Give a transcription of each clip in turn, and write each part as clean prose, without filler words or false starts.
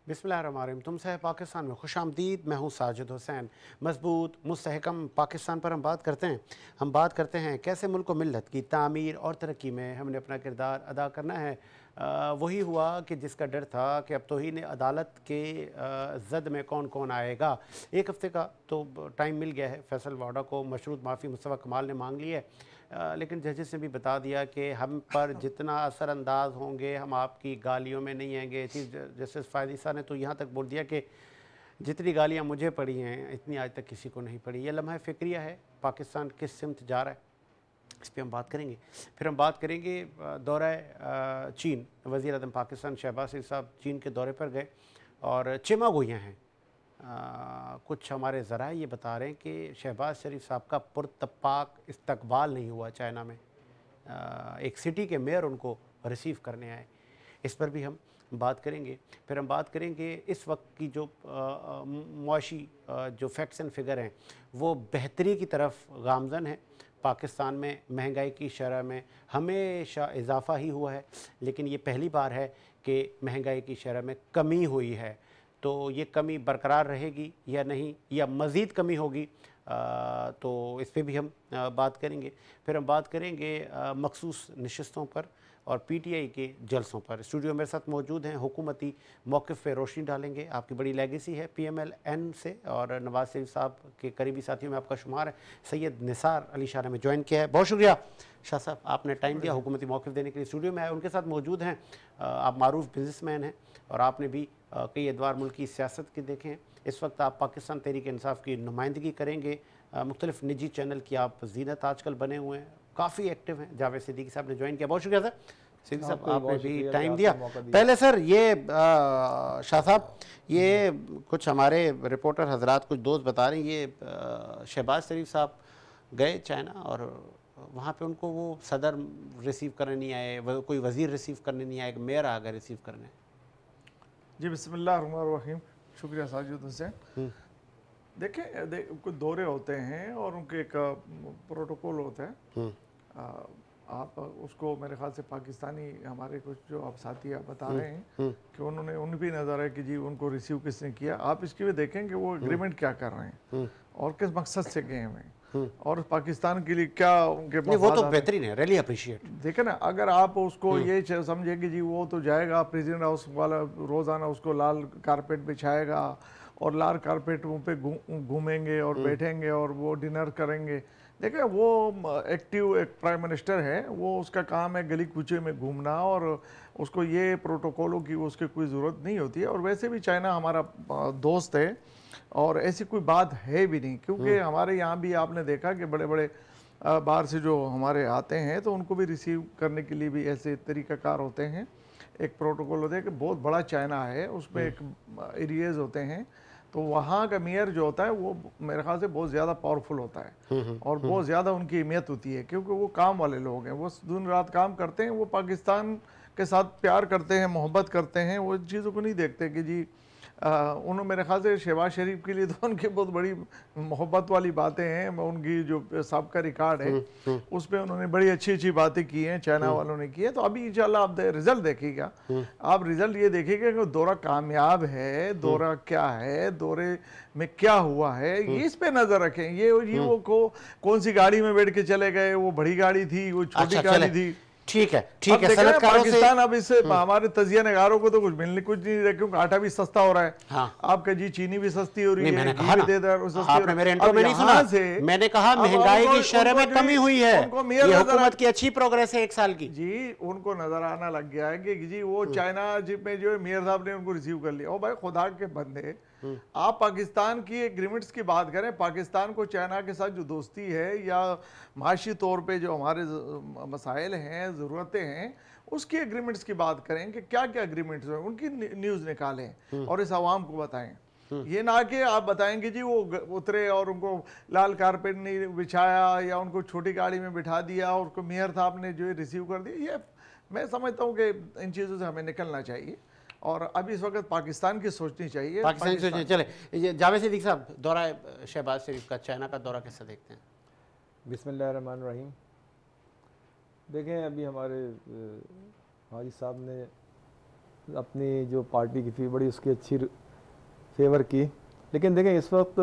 बिस्मिल्लाहिर्रहमानिर्रहीम। तुमसे है पाकिस्तान में खुशामदीद। मैं हूँ साजिद हुसैन। मजबूत मुस्तहकम पाकिस्तान पर हम बात करते हैं। कैसे मुल्क को मिल्लत की तामीर और तरक्की में हमने अपना किरदार अदा करना है। वही हुआ कि जिसका डर था कि अब तौहीन अदालत के जद में कौन कौन आएगा। एक हफ़्ते का तो टाइम मिल गया है। फैसल वाडा को मशरूत माफ़ी मुस्तफ़ा कमाल ने मांग ली है, लेकिन जजेस ने भी बता दिया कि हम पर जितना असरअंदाज होंगे, हम आपकी गालियों में नहीं आएंगे। चीफ जस्टिस फ़ायज़ ने तो यहाँ तक बोल दिया कि जितनी गालियाँ मुझे पड़ी हैं इतनी आज तक किसी को नहीं पड़ी। यह लम्हा फ़िक्रिया है, पाकिस्तान किस सिमत जा रहा है इस पर हम बात करेंगे। फिर हम बात करेंगे दौरा चीन। वज़ीर आज़म पाकिस्तान शहबाज शरीफ साहब चीन के दौरे पर गए और चिमा गोइयाँ हैं। कुछ हमारे ज़राए ये बता रहे हैं कि शहबाज शरीफ साहब का पुरतपाक इस्तकबाल नहीं हुआ चाइना में। एक सिटी के मेयर उनको रिसीव करने आए। इस पर भी हम बात करेंगे। फिर हम बात करेंगे इस वक्त की जो मुआशी जो फैक्ट्स एंड फिगर हैं वो बेहतरी की तरफ गामज़न है। पाकिस्तान में महंगाई की शरह में हमेशा इजाफ़ा ही हुआ है, लेकिन ये पहली बार है कि महंगाई की शरह में कमी हुई है। तो ये कमी बरकरार रहेगी या नहीं, या मज़ीद कमी होगी, तो इस पे भी हम बात करेंगे। फिर हम बात करेंगे मखसूस नशस्तों पर और पीटीआई के जलसों पर। स्टूडियो मेरे साथ मौजूद हैं, हुकूमती मौक़िफ़ पे रोशनी डालेंगे। आपकी बड़ी लेगेसी है PMLN से और नवाज शरीफ साहब के करीबी साथियों में आपका शुमार है। सैयद निसार अली शाह ने हमें ज्वाइन किया है। बहुत शुक्रिया शाह साहब, आपने टाइम दिया हुकूमती मौक़िफ़ देने के लिए। स्टूडियो में आए, उनके साथ मौजूद हैं, आप मारूफ बिजनेसमैन हैं और आपने भी कई अदवार मुल्क की सियासत के देखें। इस वक्त आप पाकिस्तान तहरीक इंसाफ की नुमाइंदगी करेंगे। मुख्तलिफ निजी चैनल की आप ज़ीनत आजकल बने हुए हैं, काफ़ी एक्टिव हैं। जावेद सिद्दीकी साहब ने ज्वाइन किया, बहुत शुक्रिया सर। सिद्दीकी साहब आपने भी टाइम दिया। पहले सर ये शाह साहब, ये कुछ हमारे रिपोर्टर हजरात, कुछ दोस्त बता रहे हैं ये शहबाज शरीफ साहब गए चाइना और वहाँ पे उनको वो सदर रिसीव करने नहीं आए, कोई वज़ीर रिसीव करने नहीं आए, मेयर आ गए रिसीव करने। जी बिस्मिल्लाहिर्रहमानिर्रहीम। शुक्रिया साजिद हुसैन। देखें कुछ दौरे होते हैं और उनके एक प्रोटोकॉल होता है। आप उसको मेरे ख्याल से पाकिस्तानी हमारे कुछ जो आप साथी आप बता रहे हैं कि उन्होंने उन भी नज़र है कि जी उनको रिसीव किसने किया। आप इसके भी देखें कि वो एग्रीमेंट क्या कर रहे हैं और किस मकसद से गए हैं और पाकिस्तान के लिए क्या उनके वो तो बेहतरीन है, रियली अप्रिशिएट। देखे ना, अगर आप उसको ये समझे कि जी वो तो जाएगा प्रेसिडेंट हाउस वाला, रोज़ाना उसको लाल कारपेट बिछाएगा और लाल कारपेट पे घूमेंगे और बैठेंगे और वो डिनर करेंगे। देखिए वो एक्टिव एक प्राइम मिनिस्टर है, वो उसका काम है गली कूचे में घूमना और उसको ये प्रोटोकॉलों की उसकी कोई ज़रूरत नहीं होती है। और वैसे भी चाइना हमारा दोस्त है और ऐसी कोई बात है भी नहीं, क्योंकि हमारे यहाँ भी आपने देखा कि बड़े बड़े बाहर से जो हमारे आते हैं तो उनको भी रिसीव करने के लिए भी ऐसे तरीक़ाकार होते हैं। एक प्रोटोकॉल होता है कि बहुत बड़ा चाइना है, उसमें एक एरियाज होते हैं, तो वहाँ का मेयर जो होता है वो मेरे ख्याल से बहुत ज़्यादा पावरफुल होता है और बहुत ज़्यादा उनकी अहमियत होती है, क्योंकि वो काम वाले लोग हैं, वो दिन रात काम करते हैं, वो पाकिस्तान के साथ प्यार करते हैं, मोहब्बत करते हैं, वो चीज़ों को नहीं देखते कि जी उन्होंने मेरे ख्याल से शहबाज शरीफ के लिए तो उनकी बहुत बड़ी मोहब्बत वाली बातें हैं। उनकी जो सबका रिकॉर्ड है उस पर उन्होंने बड़ी अच्छी अच्छी बातें की हैं, चाइना वालों ने की है। तो अभी इंशाल्लाह आप रिजल्ट देखिएगा, आप रिजल्ट ये देखिएगा कि दौरा कामयाब है, दौरा क्या है, दौरे में क्या हुआ है, ये इस पे नजर रखें। ये वो कौन सी गाड़ी में बैठ के चले गए, वो बड़ी गाड़ी थी, वो छोटी गाड़ी थी। ठीक है, ठीक है। पाकिस्तान अब इससे हमारे तजिया नगारों को तो कुछ नहीं रहा, क्योंकि आटा भी सस्ता हो रहा है। हाँ। आपका जी चीनी भी सस्ती हो रही है, मैंने घी कहा भी आपने मेरे इंट्रो में नहीं सुना, मैंने कहा महंगाई की शरह में कमी हुई है, ये हुकूमत की अच्छी प्रोग्रेस है 1 साल की। जी उनको नजर आना लग गया है कि जी वो चाइना में जो मेयर साहब ने उनको रिसीव कर लिया। ओ भाई खुदा के बंदे, आप पाकिस्तान की एग्रीमेंट्स की बात करें, पाकिस्तान को चाइना के साथ जो दोस्ती है या माशी तौर पे जो हमारे मसाइल हैं, ज़रूरतें हैं, उसकी एग्रीमेंट्स की बात करें कि क्या क्या एग्रीमेंट्स हैं, उनकी न्यूज़ निकालें और इस आवाम को बताएं। ये ना कि आप बताएंगे जी वो उतरे और उनको लाल कारपेट नहीं बिछाया या उनको छोटी गाड़ी में बिठा दिया और उसको मेयर साहब ने जो रिसीव कर दिया। ये मैं समझता हूँ कि इन चीज़ों से हमें निकलना चाहिए और अभी इस वक्त पाकिस्तान की सोचनी चाहिए। पाकिस्तान की सोचनी। चले जावेद सिद्दीकी साहब, दौरा शहबाज शरीफ का चाइना का दौरा कैसा देखते हैं? बिस्मिल्लाहिर्रहमानिर्रहीम। देखें अभी हमारे हाजी साहब ने अपनी जो पार्टी की थी बड़ी उसकी अच्छी फेवर की। लेकिन देखें इस वक्त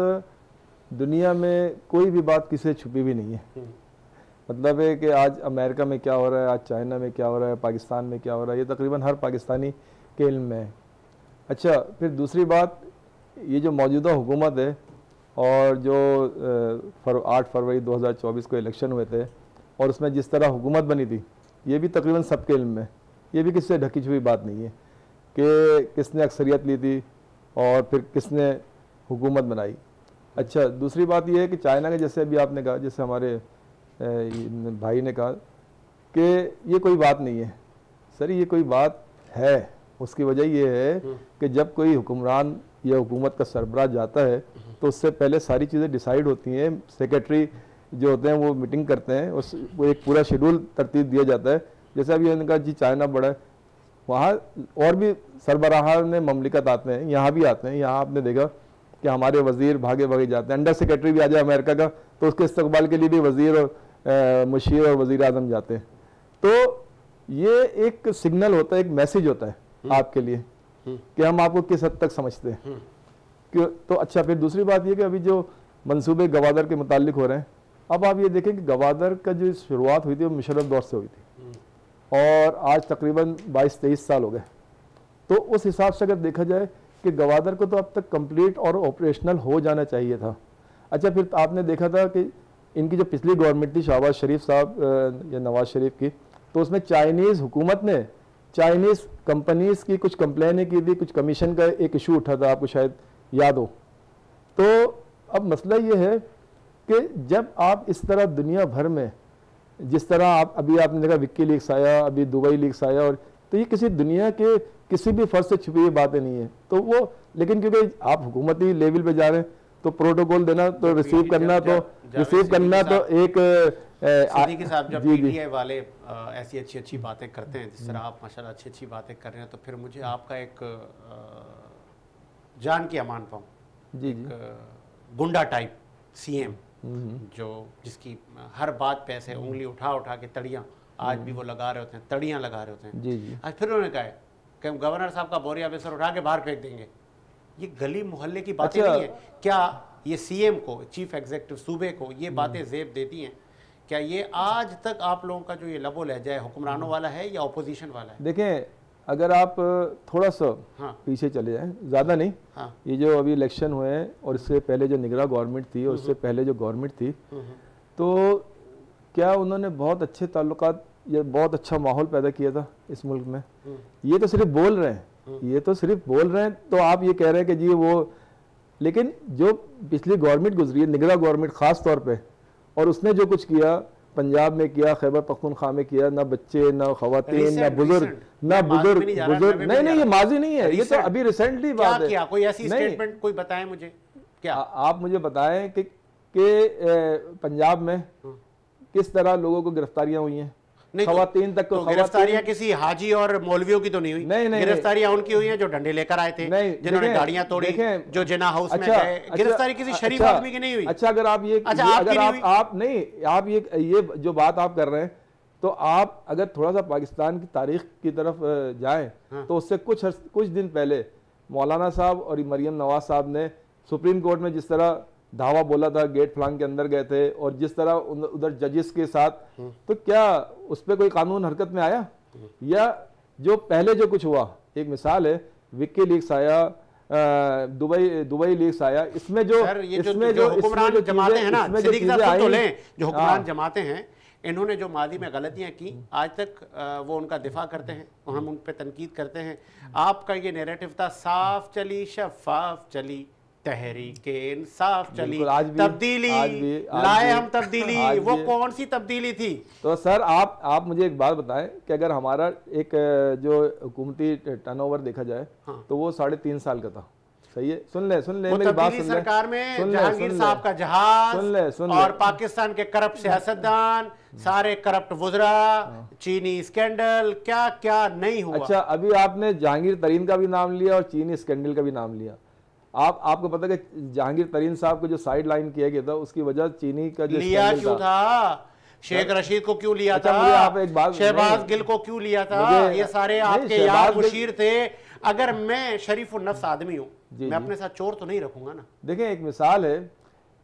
दुनिया में कोई भी बात किसी से छुपी भी नहीं है। मतलब है कि आज अमेरिका में क्या हो रहा है, आज चाइना में क्या हो रहा है, पाकिस्तान में क्या हो रहा है, ये तकरीबन हर पाकिस्तानी के इल्म में है। अच्छा, फिर दूसरी बात, ये जो मौजूदा हुकूमत है और जो 8 फरवरी 2024 को इलेक्शन हुए थे और उसमें जिस तरह हुकूमत बनी थी, ये भी तकरीबन सबके इल्म में, ये भी किससे ढकी छुपी बात नहीं है कि किसने अक्सरियत ली थी और फिर किसने हुकूमत बनाई। अच्छा, दूसरी बात यह है कि चाइना के जैसे अभी आपने कहा, जैसे हमारे भाई ने कहा कि ये कोई बात नहीं है। सर ये कोई बात है। उसकी वजह ये है कि जब कोई हुक्मरान या हुकूमत का सरबराह जाता है तो उससे पहले सारी चीज़ें डिसाइड होती हैं। सेक्रेटरी जो होते हैं वो मीटिंग करते हैं, वो एक पूरा शेड्यूल तरतीब दिया जाता है। जैसे अभी उन्होंने कहा जी चाइना बड़ा है, वहाँ और भी सरबराह ने ममलिकत आते हैं, यहाँ भी आते हैं। यहाँ आपने देखा कि हमारे वज़ीर भागे भागे जाते हैं। अंडर सेक्रेटरी भी आ जाए अमेरिका का तो उसके इस्तकबाल के लिए भी वज़ीर और मुशीर और वज़ीर आज़म जाते हैं। तो ये एक सिग्नल होता है, एक मैसेज होता है आपके लिए कि हम आपको किस हद तक समझते हैं कि। तो अच्छा, फिर दूसरी बात ये कि अभी जो मंसूबे गवादर के मुताल्लिक हो रहे हैं, अब आप ये देखें कि गवादर का जो शुरुआत हुई थी वो मुशर्रफ दौर से हुई थी और आज तकरीबन 22-23 साल हो गए। तो उस हिसाब से अगर देखा जाए कि गवादर को तो अब तक कंप्लीट और ऑपरेशनल हो जाना चाहिए था। अच्छा, फिर आपने देखा था कि इनकी जो पिछली गवर्नमेंट थी शहबाज शरीफ साहब या नवाज शरीफ की, तो उसमें चाइनीज़ हुकूमत ने चाइनीज़ कंपनीज़ की कुछ कंप्लेनें की थी, कुछ कमीशन का एक इशू उठा था, आपको शायद याद हो। तो अब मसला ये है कि जब आप इस तरह दुनिया भर में, जिस तरह आप अभी आपने देखा विक्की लीक्स आया, अभी दुबई लीक्स आया, और तो ये किसी दुनिया के किसी भी फर्ज से छुपी हुई बातें नहीं है। तो वो, लेकिन क्योंकि आप हुकूमती लेवल पे जा रहे हैं तो प्रोटोकॉल देना, तो रिसीव करना, तो एक सिद्दीकी साहब जब पीटीआई वाले ऐसी अच्छी अच्छी बातें करते हैं, जिस तरह आप माशाल्लाह अच्छी अच्छी बातें कर रहे हैं, तो फिर मुझे आपका एक जान की अमान पाऊँ जी गुंडा टाइप सीएम जो जिसकी हर बात पे ऐसे उंगली उठा उठा के तड़ियाँ, आज भी वो लगा रहे होते हैं, तड़ियाँ लगा रहे होते हैं। जी। आज फिर उन्होंने कहा है कि हम गवर्नर साहब का बोरिया बेसर उठा के बाहर फेंक देंगे। ये गली मोहल्ले की बातें नहीं है क्या? ये सीएम को, चीफ एग्जीक्यूटिव सूबे को ये बातें जेब देती हैं क्या? ये आज तक आप लोगों का जो ये लबो लहजा है हुक्मरानों वाला है या अपोजिशन वाला है? देखें, अगर आप थोड़ा सा पीछे चले जाएं, ज़्यादा नहीं, ये जो अभी इलेक्शन हुए हैं और इससे पहले जो निगरान गवर्नमेंट थी और इससे पहले जो गवर्नमेंट थी, तो क्या उन्होंने बहुत अच्छे ताल्लुकात या बहुत अच्छा माहौल पैदा किया था इस मुल्क में? ये तो सिर्फ बोल रहे हैं, ये तो सिर्फ बोल रहे हैं। तो आप ये कह रहे हैं कि जी वो, लेकिन जो पिछली गवर्नमेंट गुजरी है, निगरान गवर्नमेंट ख़ास तौर पे, और उसने जो कुछ किया पंजाब में किया, खैबर पख्तूनख्वा में किया, ना बच्चे ना खवातीन ना बुजुर्ग नहीं, ये माजी नहीं है, ये तो अभी रिसेंटली बात है। कोई ऐसी स्टेटमेंट कोई बताएं मुझे, क्या आप मुझे बताएं कि पंजाब में किस तरह लोगों को गिरफ्तारियां हुई हैं? खवातीन तक को गिरफ्तारियां किसी हाजी और मौलवियों की तो नहीं हुई। नहीं, गिरफ्तारियां उनकी हुई हैं जो डंडे लेकर आए थे, जिन्होंने गाड़ियां तोड़ी, जो जिना हाउस में गए। गिरफ्तारी किसी शरीफ आदमी की नहीं हुई। अच्छा, अगर आप ये आप ये जो बात आप कर रहे हैं, तो आप अगर थोड़ा सा पाकिस्तान की तारीख की तरफ जाएं तो उससे कुछ दिन पहले मौलाना साहब और मरियम नवाज साहब ने सुप्रीम कोर्ट में जिस तरह धावा बोला था, गेट फलांग के अंदर गए थे और जिस तरह उधर जजेस के साथ, तो क्या उस पर कोई कानून हरकत में आया? या जो पहले जो कुछ हुआ, एक मिसाल है विक्की लीक्स आया, दुबई लीक्स आया, इसमें जो हुक्मरान जमाते हैं ना, जो हुक्मरान जमाते हैं, इन्होंने जो मादी में गलतियां की आज तक वो उनका दिफा करते हैं, हम उन पर तनकीद करते हैं। आपका ये नैरेटिव था साफ चली शफाफ चली तहरीक इंसाफ चली, तब्दीली लाए हम तब्दीली, वो कौन सी तब्दीली थी? तो सर आप मुझे एक बात बताएं कि अगर हमारा एक जो हुकूमती टर्नओवर देखा जाए तो वो 3.5 साल का था। सही है, सुन ले मेरी बात, सुन ले। सरकार में जहांगीर साहब का जहाज और पाकिस्तान के करप्ट सियासतदान, सारे करप्ट वुज़रा, चीनी स्कैंडल, क्या क्या नहीं हुआ। अच्छा, अभी आपने जहांगीर तरीन का भी नाम लिया और चीनी स्कैंडल का भी नाम लिया। आपको पता है कि जहांगीर तरीन साहब को जो साइड लाइन किया गया था उसकी वजह चीनी का जो लिया क्यों था? शेख रशीद को क्यों लिया अच्छा, था, मुझे आप एक बात, शहबाज गिल को क्यों लिया था, ये सारे आपके यार मुशीर थे। अगर मैं शरीफ नफ्स आदमी हूँ, मैं अपने साथ चोर तो नहीं रखूंगा ना। देखें, एक मिसाल है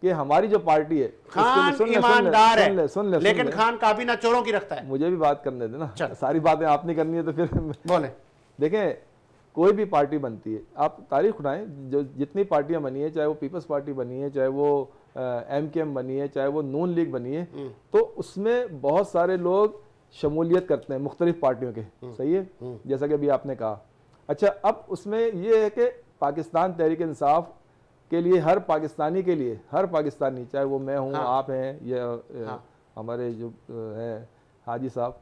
कि हमारी जो पार्टी है, खान ईमानदार है, लेकिन खान काबीना चोरों की रखता है। मुझे भी बात करने देना, सारी बातें आपने करनी है तो फिर बोले। देखें, कोई भी पार्टी बनती है, आप तारीख उठाएं, जो जितनी पार्टियां बनी है, चाहे वो पीपल्स पार्टी बनी है, चाहे वो MKM बनी है, चाहे वो नून लीग बनी है, तो उसमें बहुत सारे लोग शमूलियत करते हैं मुख्तलिफ पार्टियों के, सही है, जैसा कि अभी आपने कहा। अच्छा, अब उसमें ये है कि पाकिस्तान तहरीक इंसाफ के लिए, हर पाकिस्तानी के लिए, हर पाकिस्तानी, चाहे वो मैं हूँ, आप हैं, या हमारे जो हैं हाजी साहब,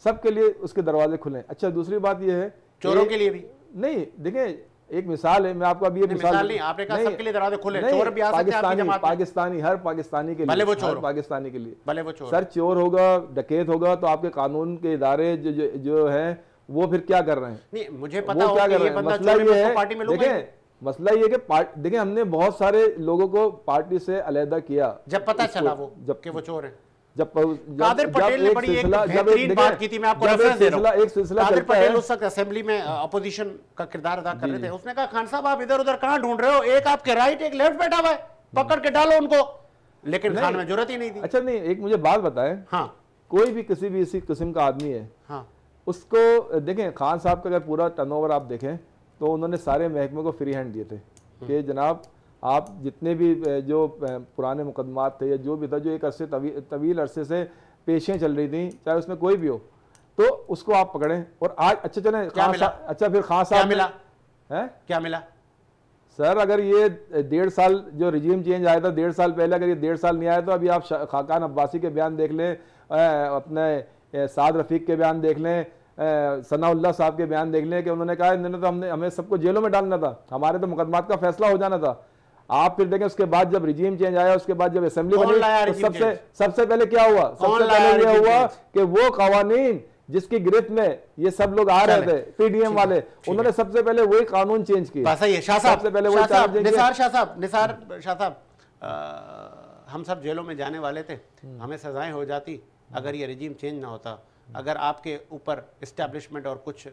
सबके लिए उसके दरवाजे खुले। अच्छा, दूसरी बात ये है, चोरों के लिए भी नहीं। देखें, एक मिसाल है, मैं आपको अभी मिसाल नहीं, आपने कहा सबके लिए दरवाजे खुले, चोर भी आ सकते हैं आपकी जमात में। पाकिस्तानी, हर पाकिस्तानी के लिए, भले वो चोर, पाकिस्तानी के लिए, भले वो चोर, सर चोर होगा, डकैत होगा, तो आपके कानून के इदारे जो हैं वो फिर क्या कर रहे हैं? नहीं, मुझे पता हो कि ये बंदा चोर है, मैं पार्टी में लूंगा। देखें, मसला ये है कि देखिए, हमने बहुत सारे लोगों को पार्टी से अलहदा किया जब पता चला वो कि वो चोर है। जब कादिर पटेल ने बड़ी एक बेहतरीन बात की थी, मैं आपको रेफरेंस दे रहा हूं। एक सिलसिला कादिर पटेल उस वक्त असेंबली में अपोजिशन का किरदार अदा कर रहे थे। उसने कहा, खान साहब आप इधर उधर कहां ढूंढ रहे हो, एक आपके राइट एक लेफ्ट बैठा हुआ है, पकड़ के डालो उनको। लेकिन खान में जरूरत ही नहीं थी। अच्छा, नहीं, एक मुझे बात बताएं, हाँ, कोई भी किसी भी इसी किस्म का आदमी है, हाँ, उसको देखें, खान साहब का अगर पूरा टर्नओवर आप देखें तो उन्होंने सारे महकमे को फ्री हैंड दिए थे कि जनाब आप जितने भी जो पुराने मुकदमात थे या जो भी था, जो एक अरसे तवील अरसे से पेशियाँ चल रही थी, चाहे उसमें कोई भी हो, तो उसको आप पकड़ें। और आज अच्छा चले, अच्छा फिर खान साहब मिला है, क्या मिला सर? अगर ये 1.5 साल जो रिजीम चेंज आया था, 1.5 साल पहले, अगर ये 1.5 साल नहीं आया तो अभी आप खाकान अब्बासी के बयान देख लें, अपने साद रफीक के बयान देख लें, सनाउल्लाह साहब के बयान देख लें कि उन्होंने कहा इन्होंने तो हमें सबको जेलों में डालना था, हमारे तो मुकदमात का फैसला हो जाना था। आप फिर देखें, उसके बाद जब रिजीम चेंज आया, उसके बाद जब असेंबली बनी, तो सबसे पहले क्या हुआ? सबसे पहले यह हुआ कि वो कवानीन जिसकी गिरफ्त में ये सब लोग आ रहे थे, PDM वाले, उन्होंने सबसे पहले वही कानून चेंज किया। शाह साहब, सबसे पहले निसार शाह साहब, हम सब जेलों में जाने वाले थे, हमें सजाएं हो जाती अगर ये रिजीम चेंज ना होता, अगर आपके ऊपर इस्टेब्लिशमेंट और कुछ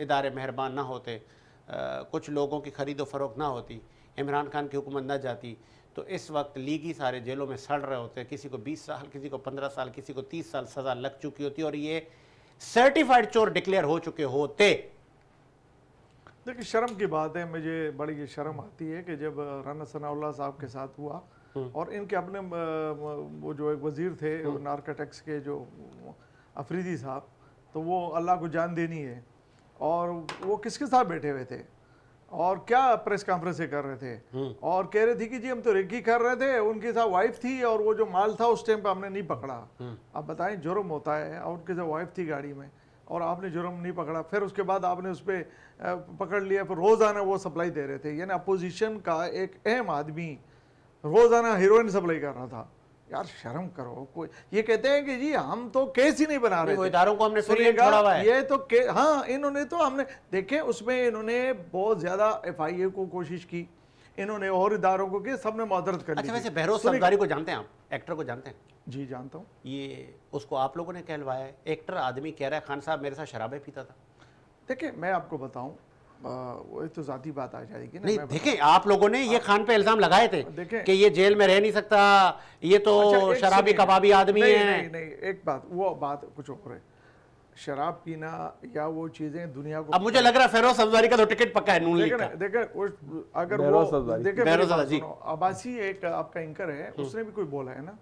इदारे मेहरबान ना होते, कुछ लोगों की खरीदो फरोख्त ना होती, इमरान खान की हुकूमत ना जाती, तो इस वक्त लीगी सारे जेलों में सड़ रहे होते। किसी को 20 साल, किसी को 15 साल, किसी को 30 साल सजा लग चुकी होती और ये सर्टिफाइड चोर डिक्लेयर हो चुके होते। देखिए, शर्म की बात है, मुझे बड़ी शर्म आती है कि जब राना सनाउल्लाह साहब के साथ हुआ और इनके अपने वो जो एक वजीर थे नारकोटिक्स के, जो अफरीदी साहब, तो वो अल्लाह को जान देनी है, और वो किसके साथ बैठे हुए थे और क्या प्रेस कॉन्फ्रेंस कर रहे थे और कह रहे थे कि जी हम तो रेकी कर रहे थे, उनके साथ वाइफ थी और वो जो माल था उस टाइम पे हमने नहीं पकड़ा। अब बताएं, जुर्म होता है, और उनके साथ वाइफ थी गाड़ी में और आपने जुर्म नहीं पकड़ा, फिर उसके बाद आपने उस पर पकड़ लिया, फिर रोज़ाना वो सप्लाई दे रहे थे। यानी अपोजिशन का एक अहम आदमी रोज़ाना हीरोइन सप्लाई कर रहा था। यार शर्म करो। कोई ये कहते हैं कि जी हम तो केस ही नहीं बना रहे थे, इदारों को हमने छोड़ा हुआ है। ये तो हाँ, इन्होंने तो हमने देखे, उसमें इन्होंने बहुत ज्यादा FIA को कोशिश की, इन्होंने और इदारों को की, सबने मदद कर ली। अच्छा, वैसे बहरोज सफदारी को जानते हैं आप? एक्टर को जानते हैं? जी जानता हूँ। ये उसको आप लोगों ने कहलवाया है? एक्टर आदमी कह रहा है खान साहब मेरे साथ शराबे पीता था। देखिए, मैं आपको बताऊं, वो तो जाती बात आ जाएगी ना। नहीं, देखें, आप लोगों ने ये खान पे इल्जाम लगाए थे कि ये जेल में रह नहीं सकता, ये तो शराबी कबाबी आदमी है। नहीं, एक बात, वो बात कुछ और है। शराब पीना या वो चीजें दुनिया को, अब मुझे लग रहा है फेरोज सफदारी का तो टिकट पक्का है नून लीग का। देखे अगर वो देखे, अब्बासी एक आपका एंकर है, उसने भी कोई बोला है ना,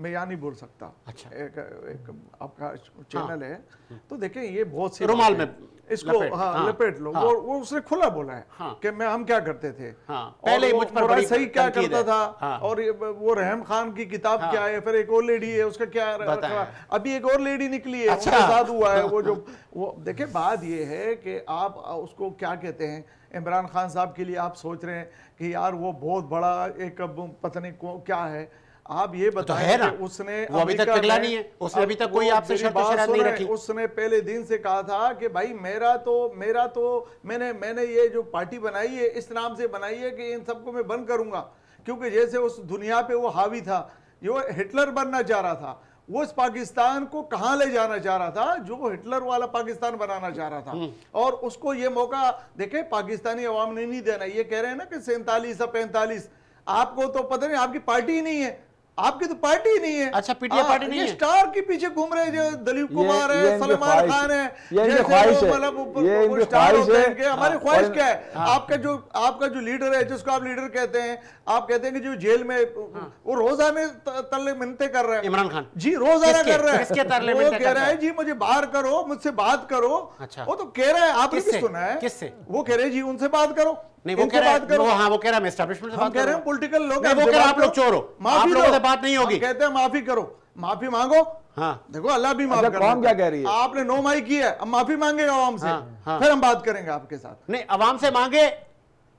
मैं यहाँ नहीं बोल सकता। अच्छा, एक आपका चैनल है, तो देखें ये बहुत सी रुमाल में इसको लपेट लो, वो उसने खुला बोला है कि मैं हम क्या करते थे पहले, मुझ पर सही क्या करता था, और वो रहम खान की किताब क्या है, फिर एक और लेडी है उसका क्या, अभी एक और लेडी निकली है, उसके साथ हुआ है वो जो वो। देखिए, बात ये है कि आप उसको क्या कहते हैं, इमरान खान साहब के लिए आप सोच रहे हैं कि यार वो बहुत बड़ा एक पता नहीं क्या है। आप ये बताएं कि उसने वो अभी तक पिघला नहीं है, उसने अभी तक कोई आपसे शर्त नहीं रखी। उसने पहले दिन से कहा था कि भाई मेरा तो मैंने ये जो पार्टी बनाई है इस नाम से बनाई है कि इन सबको मैं बंद करूंगा, क्योंकि जैसे उस दुनिया पे वो हावी था, ये हिटलर बनना चाह रहा था। वो इस पाकिस्तान को कहां ले जाना चाह रहा था, जो वो हिटलर वाला पाकिस्तान बनाना चाह रहा था। और उसको ये मौका देखे पाकिस्तानी अवाम ने नहीं देना। ये कह रहे हैं ना कि 47 या 45, आपको तो पता नहीं, आपकी पार्टी ही नहीं है, आपकी तो पार्टी ही नहीं है। अच्छा, पीटीआई पार्टी नहीं है। स्टार के पीछे घूम रहे जो दलीप कुमार है, सलमान खान है, हमारी ख्वाहिश क्या है? आपका जो लीडर है, जिसको आप लीडर कहते हैं, आप कहते हैं कि जो जेल में वो रोजाना तरले मिन्नतें कर रहे हैं। इमरान खान जी रोजाना कर रहा है। किसके तरले वो मिन्नतें कह रहा है जी मुझे बाहर करो, मुझसे बात करो। अच्छा, वो तो कह रहा है, आपने भी सुना है। किससे? वो कह रहे जी उनसे बात करो। नहीं, वो कह रहा है, हाँ वो कह रहा है मैं एस्टैब्लिशमेंट से बात कर रहा हूं। पॉलिटिकल लोग, वो कह रहा है आप लोग चोर हो, आप लोगों से बात नहीं होगी। कहते हैं माफी करो, माफी मांगो। हाँ, देखो अल्लाह भी माफ कर। कौन क्या कह रही है? आपने नो माई की है, अब माफी मांगेगा आवाम से। फिर हम बात करेंगे आपके साथ। नहीं, आवाम से मांगे,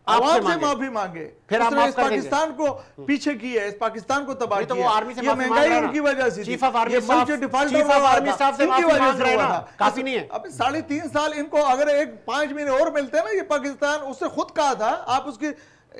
आवाम से माफी मांगे। फिर आप इस पाकिस्तान को पीछे किया है, इस पाकिस्तान को तबाह किया। तो वो आर्मी से ये महंगाई उनकी वजह से, चीफ ऑफ आर्मी स्टाफ से माफी मांग रहे हैं, काफी नहीं है। अब 3.5 साल इनको अगर 5 महीने और मिलते हैं ना, ये पाकिस्तान, उससे खुद कहा था, आप उसकी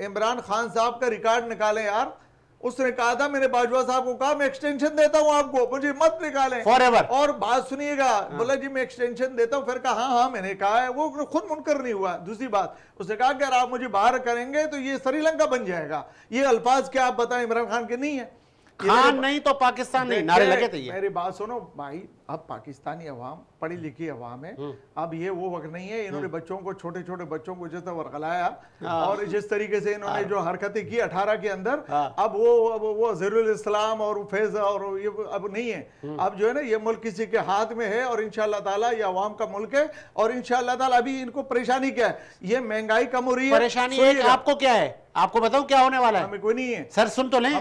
इमरान खान साहब का रिकॉर्ड निकालें यार। उसने कहा था, मैंने बाजवा साहब को कहा मैं एक्सटेंशन देता हूं आपको, मुझे मत निकालें फॉरएवर। और बात सुनिएगा, बोला जी मैं एक्सटेंशन देता हूं। फिर कहा हाँ मैंने कहा है, वो खुद मुनकर नहीं हुआ। दूसरी बात उसने कहा कि अगर आप मुझे बाहर करेंगे तो ये श्रीलंका बन जाएगा। ये अल्फाज क्या आप बताएं इमरान खान के नहीं है। खान नहीं तो पाकिस्तान नहीं, नारे लगे थे ये। मेरी बात सुनो भाई, अब पाकिस्तानी अवाम पढ़ी लिखी अवाम है। अब ये वो वक्त नहीं है, इन्होंने बच्चों को, छोटे छोटे बच्चों को जिस वर्गलाया और जिस तरीके से इन्होंने जो हरकतें की 18 के अंदर, अब वो ज़रूल इस्लाम और फैज और ये अब नहीं है। अब जो है ना, ये मुल्क किसी के हाथ में है और इंशाअल्लाह ताला ये अवाम का मुल्क है। और इंशाअल्लाह ताला अभी इनको परेशानी क्या है, ये महंगाई कम हो रही है। परेशानी आपको क्या है, आपको बताऊं क्या होने वाला है? हमें कोई नहीं है सर, सुन तो लें।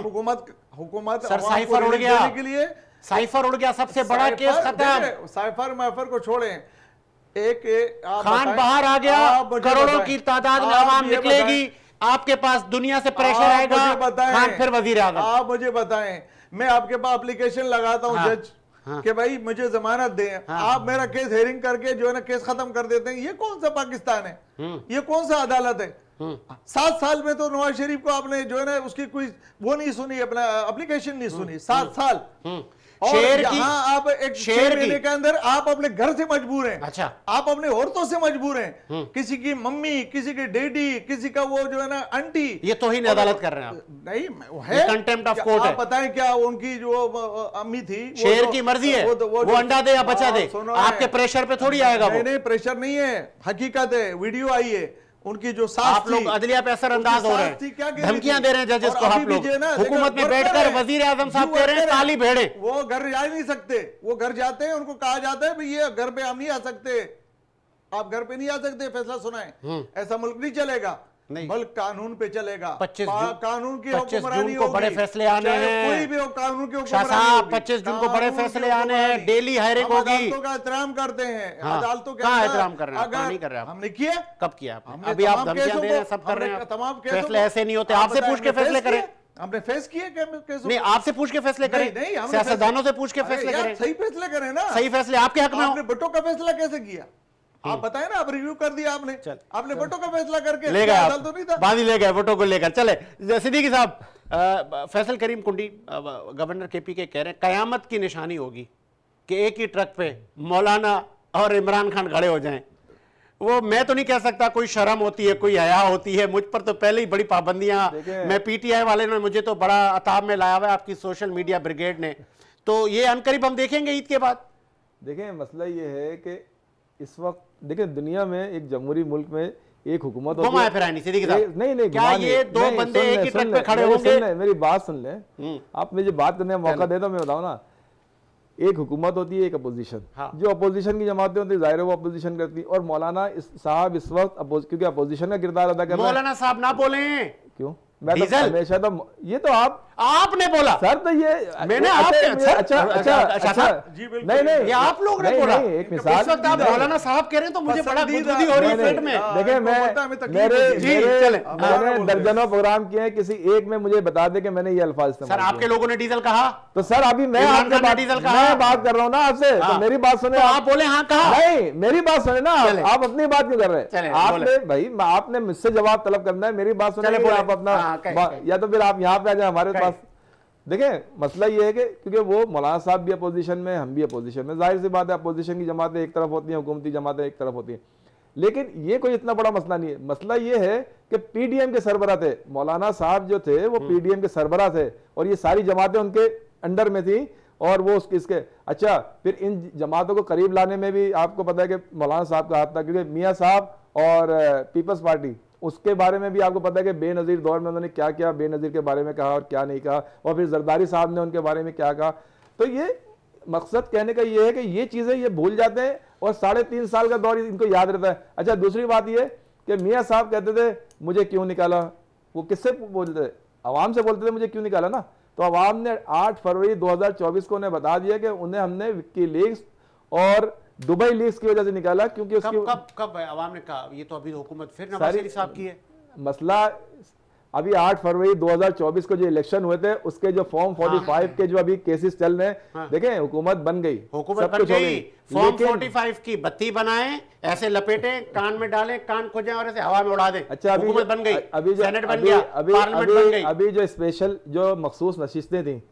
हुकूमत सर साइफर उड़ गया के लिए, साइफर उड़ गया, सबसे बड़ा केस खत्म। साइफर मैफर को छोड़ें, खान बाहर आ गया, करोड़ों की तादाद में आवाम निकलेगी, आपके पास दुनिया से प्रेशर आएगा, खान फिर वजीर आज़म। आप मुझे बताएं, मैं आपके पास एप्लीकेशन लगाता हूं जज कि भाई मुझे जमानत दें, आप मेरा केस हेयरिंग करके जो है ना केस खत्म कर देते हैं। ये कौन सा पाकिस्तान है, ये कौन सा अदालत है? 7 साल में तो नवाज शरीफ को आपने जो है ना उसकी कोई वो नहीं सुनी, अपना एप्लीकेशन नहीं सुनी। 7 साल। और यहाँ आप एक 6 महीने के अंदर आप अपने घर से मजबूर हैं। अच्छा, आप अपने औरतों से मजबूर हैं, किसी की मम्मी, किसी की डैडी, किसी का वो जो है ना आंटी। ये तो ही अदालत कर रहे हैं आप। नहीं है, कंटेम्प्ट ऑफ कोर्ट है। आप बताएं क्या उनकी जो अम्मी थी, शेर की मर्जी है, वो अंडा दे या बच्चा दे, आपके प्रेशर पे थोड़ी आएगा। नहीं, प्रेशर नहीं है, हकीकत है, वीडियो आई है उनकी जो आप लोग अदलिया पे असर अंदाज हो रहे हैं, धमकियां दे रहे हैं जजेस को। आप लोग हुकूमत में बैठकर वजीर आजम साहब कह रहे हैं काली भेड़े। वो घर जा नहीं सकते, वो घर जाते हैं, उनको कहा जाता है भाई ये घर पे हम नहीं आ सकते, आप घर पे नहीं आ सकते, फैसला सुनाएं। ऐसा मुल्क नहीं चलेगा, मुल्क कानून पे चलेगा। 25 कानून की 25 जून को बड़े फैसले आने हैं, कोई भी हो कानून के शाह साहब 25 जून को बड़े फैसले आने हैं, डेली हायरिंग होगी। अदालतों का एहतराम करते हैं, अदालतों का एहतराम कर रहे हैं, नहीं कर रहे हैं। हमने किया, कब किया आपने? अभी आप धमकियां दे रहे हैं, सब कर रहे हैं, तमाम फैसले ऐसे नहीं होते। आपसे पूछ के फैसले करें, हमने फेस किए नहीं, आपसे पूछ के फैसले करें, सियासतदानों से पूछ के फैसले करें। सही फैसले करें ना, सही फैसले आपके हक में। आपने भुट्टो का फैसला कैसे किया आप बताएं ना, आप रिव्यू कर दिया आपने, आपने भुट्टो का फैसला करके ले गए, तो नहीं था, बादी ले गए भुट्टो को लेकर। चले सिद्दीकी साहब, फैसल करीम कुंडी गवर्नर केपी के कह रहे हैं कयामत की निशानी होगी कि एक ही ट्रक पे मौलाना और इमरान खान खड़े हो जाएं। वो मैं तो नहीं कह सकता, कोई शर्म होती है, कोई हया होती है, मुझ पर तो पहले ही बड़ी पाबंदियां, मैं पीटीआई वाले ने मुझे तो बड़ा अताब में लाया हुआ है आपकी सोशल मीडिया ब्रिगेड ने। तो ये अनकरीब हम देखेंगे ईद के बाद। देखें मसला ये है कि इस वक्त देखें दुनिया में एक जमहूरी मुल्क में एक हुकूमत होती है। नहीं क्या ये दो बंदे एक ही ट्रक पे खड़े होंगे? मेरी बात सुन लें, आप मुझे बात करने का मौका दे दो, मैं बताऊं ना। एक हुकूमत होती है, एक अपोजिशन। जो अपोजिशन की जमातें होती है जाहिर है वो अपोजिशन करती है। और मौलाना साहब इस वक्त क्योंकि अपोजिशन का किरदार अदा कर रहे हैं। मौलाना साहब ना बोले क्यों? मैं तो हमेशा तो ये तो आपने बोला सर, तो ये मैंने अच्छा जी बिल्कुल नहीं, ये आप लोग ने बोला। एक मिसाल, इस वक्त आप मौलाना साहब कह रहे हैं तो मुझे बड़ा गुदगुदी हो रही है पेट में। देखिए मैंने दर्जनों प्रोग्राम किए हैं, किसी एक में मुझे बता दे कि मैंने ये अल्फाज इस्तेमाल किए। सर आपके लोगों ने डीजल कहा, तो सर अभी मैं बात कर रहा हूँ ना आपसे, तो मेरी बात सुने। आप बोले हाँ कहा, नहीं मेरी बात सुने ना, आप अपनी बात क्यों कर रहे हैं? आपने भाई आपने मुझसे जवाब तलब करना है, मेरी बात सुने आप अपना, या तो फिर आप यहाँ पे आ जाए हमारे पास। देखें मसला ये है कि क्योंकि वो मौलाना साहब भी अपोजिशन में, हम भी अपोजिशन में, जाहिर सी बात है अपोजिशन की जमातें एक तरफ होती हैं, हुकूमती जमातें एक तरफ होती हैं, लेकिन ये कोई इतना बड़ा मसला नहीं है। मसला ये है कि पीडीएम के सरबराह थे, मौलाना साहब जो थे वो पीडीएम के सरबराह थे और ये सारी जमातें उनके अंडर में थी और वो इसके अच्छा फिर इन जमातों को करीब लाने में भी आपको पता है कि मौलाना साहब का हाथ था, क्योंकि मियाँ साहब और पीपल्स पार्टी उसके बारे में भी आपको पता है कि बेनज़ीर दौर में उन्होंने क्या क्या बेनज़ीर के बारे में कहा और क्या नहीं कहा, और फिर जरदारी साहब ने उनके बारे में क्या कहा। तो ये मकसद कहने का ये है कि ये चीज़ें ये भूल जाते हैं और 3.5 साल का दौर इनको याद रहता है। अच्छा दूसरी बात ये कि मियाँ साहब कहते थे मुझे क्यों निकाला, वो किससे बोलते थे? अवाम से बोलते थे मुझे क्यों निकाला ना। तो अवाम ने 8 फरवरी 2024 को उन्हें बता दिया कि उन्हें हमने विक्की लीक्स और दुबई लीक्स की वजह से निकाला, क्योंकि उसकी कब अवाम ने कहा? ये तो अभी हुकूमत फिर नवाज शरीफ साहब की है। मसला अभी 8 फरवरी 2024 को जो इलेक्शन हुए थे उसके जो फॉर्म 45 के जो अभी केसेस चल रहे हैं, देखें हुकूमत बन गई, हुकूमत बन गई, फॉर्म 45 की बत्ती बनाएं, ऐसे लपेटें, कान में डालें, कान खोजें और ऐसे हवा में उड़ा दें। अच्छा हुकूमत बन गई, अभी सेनेट बन गया, पार्लियामेंट बन गई। अभी जो स्पेशल जो मखसूस नशिस्तें थी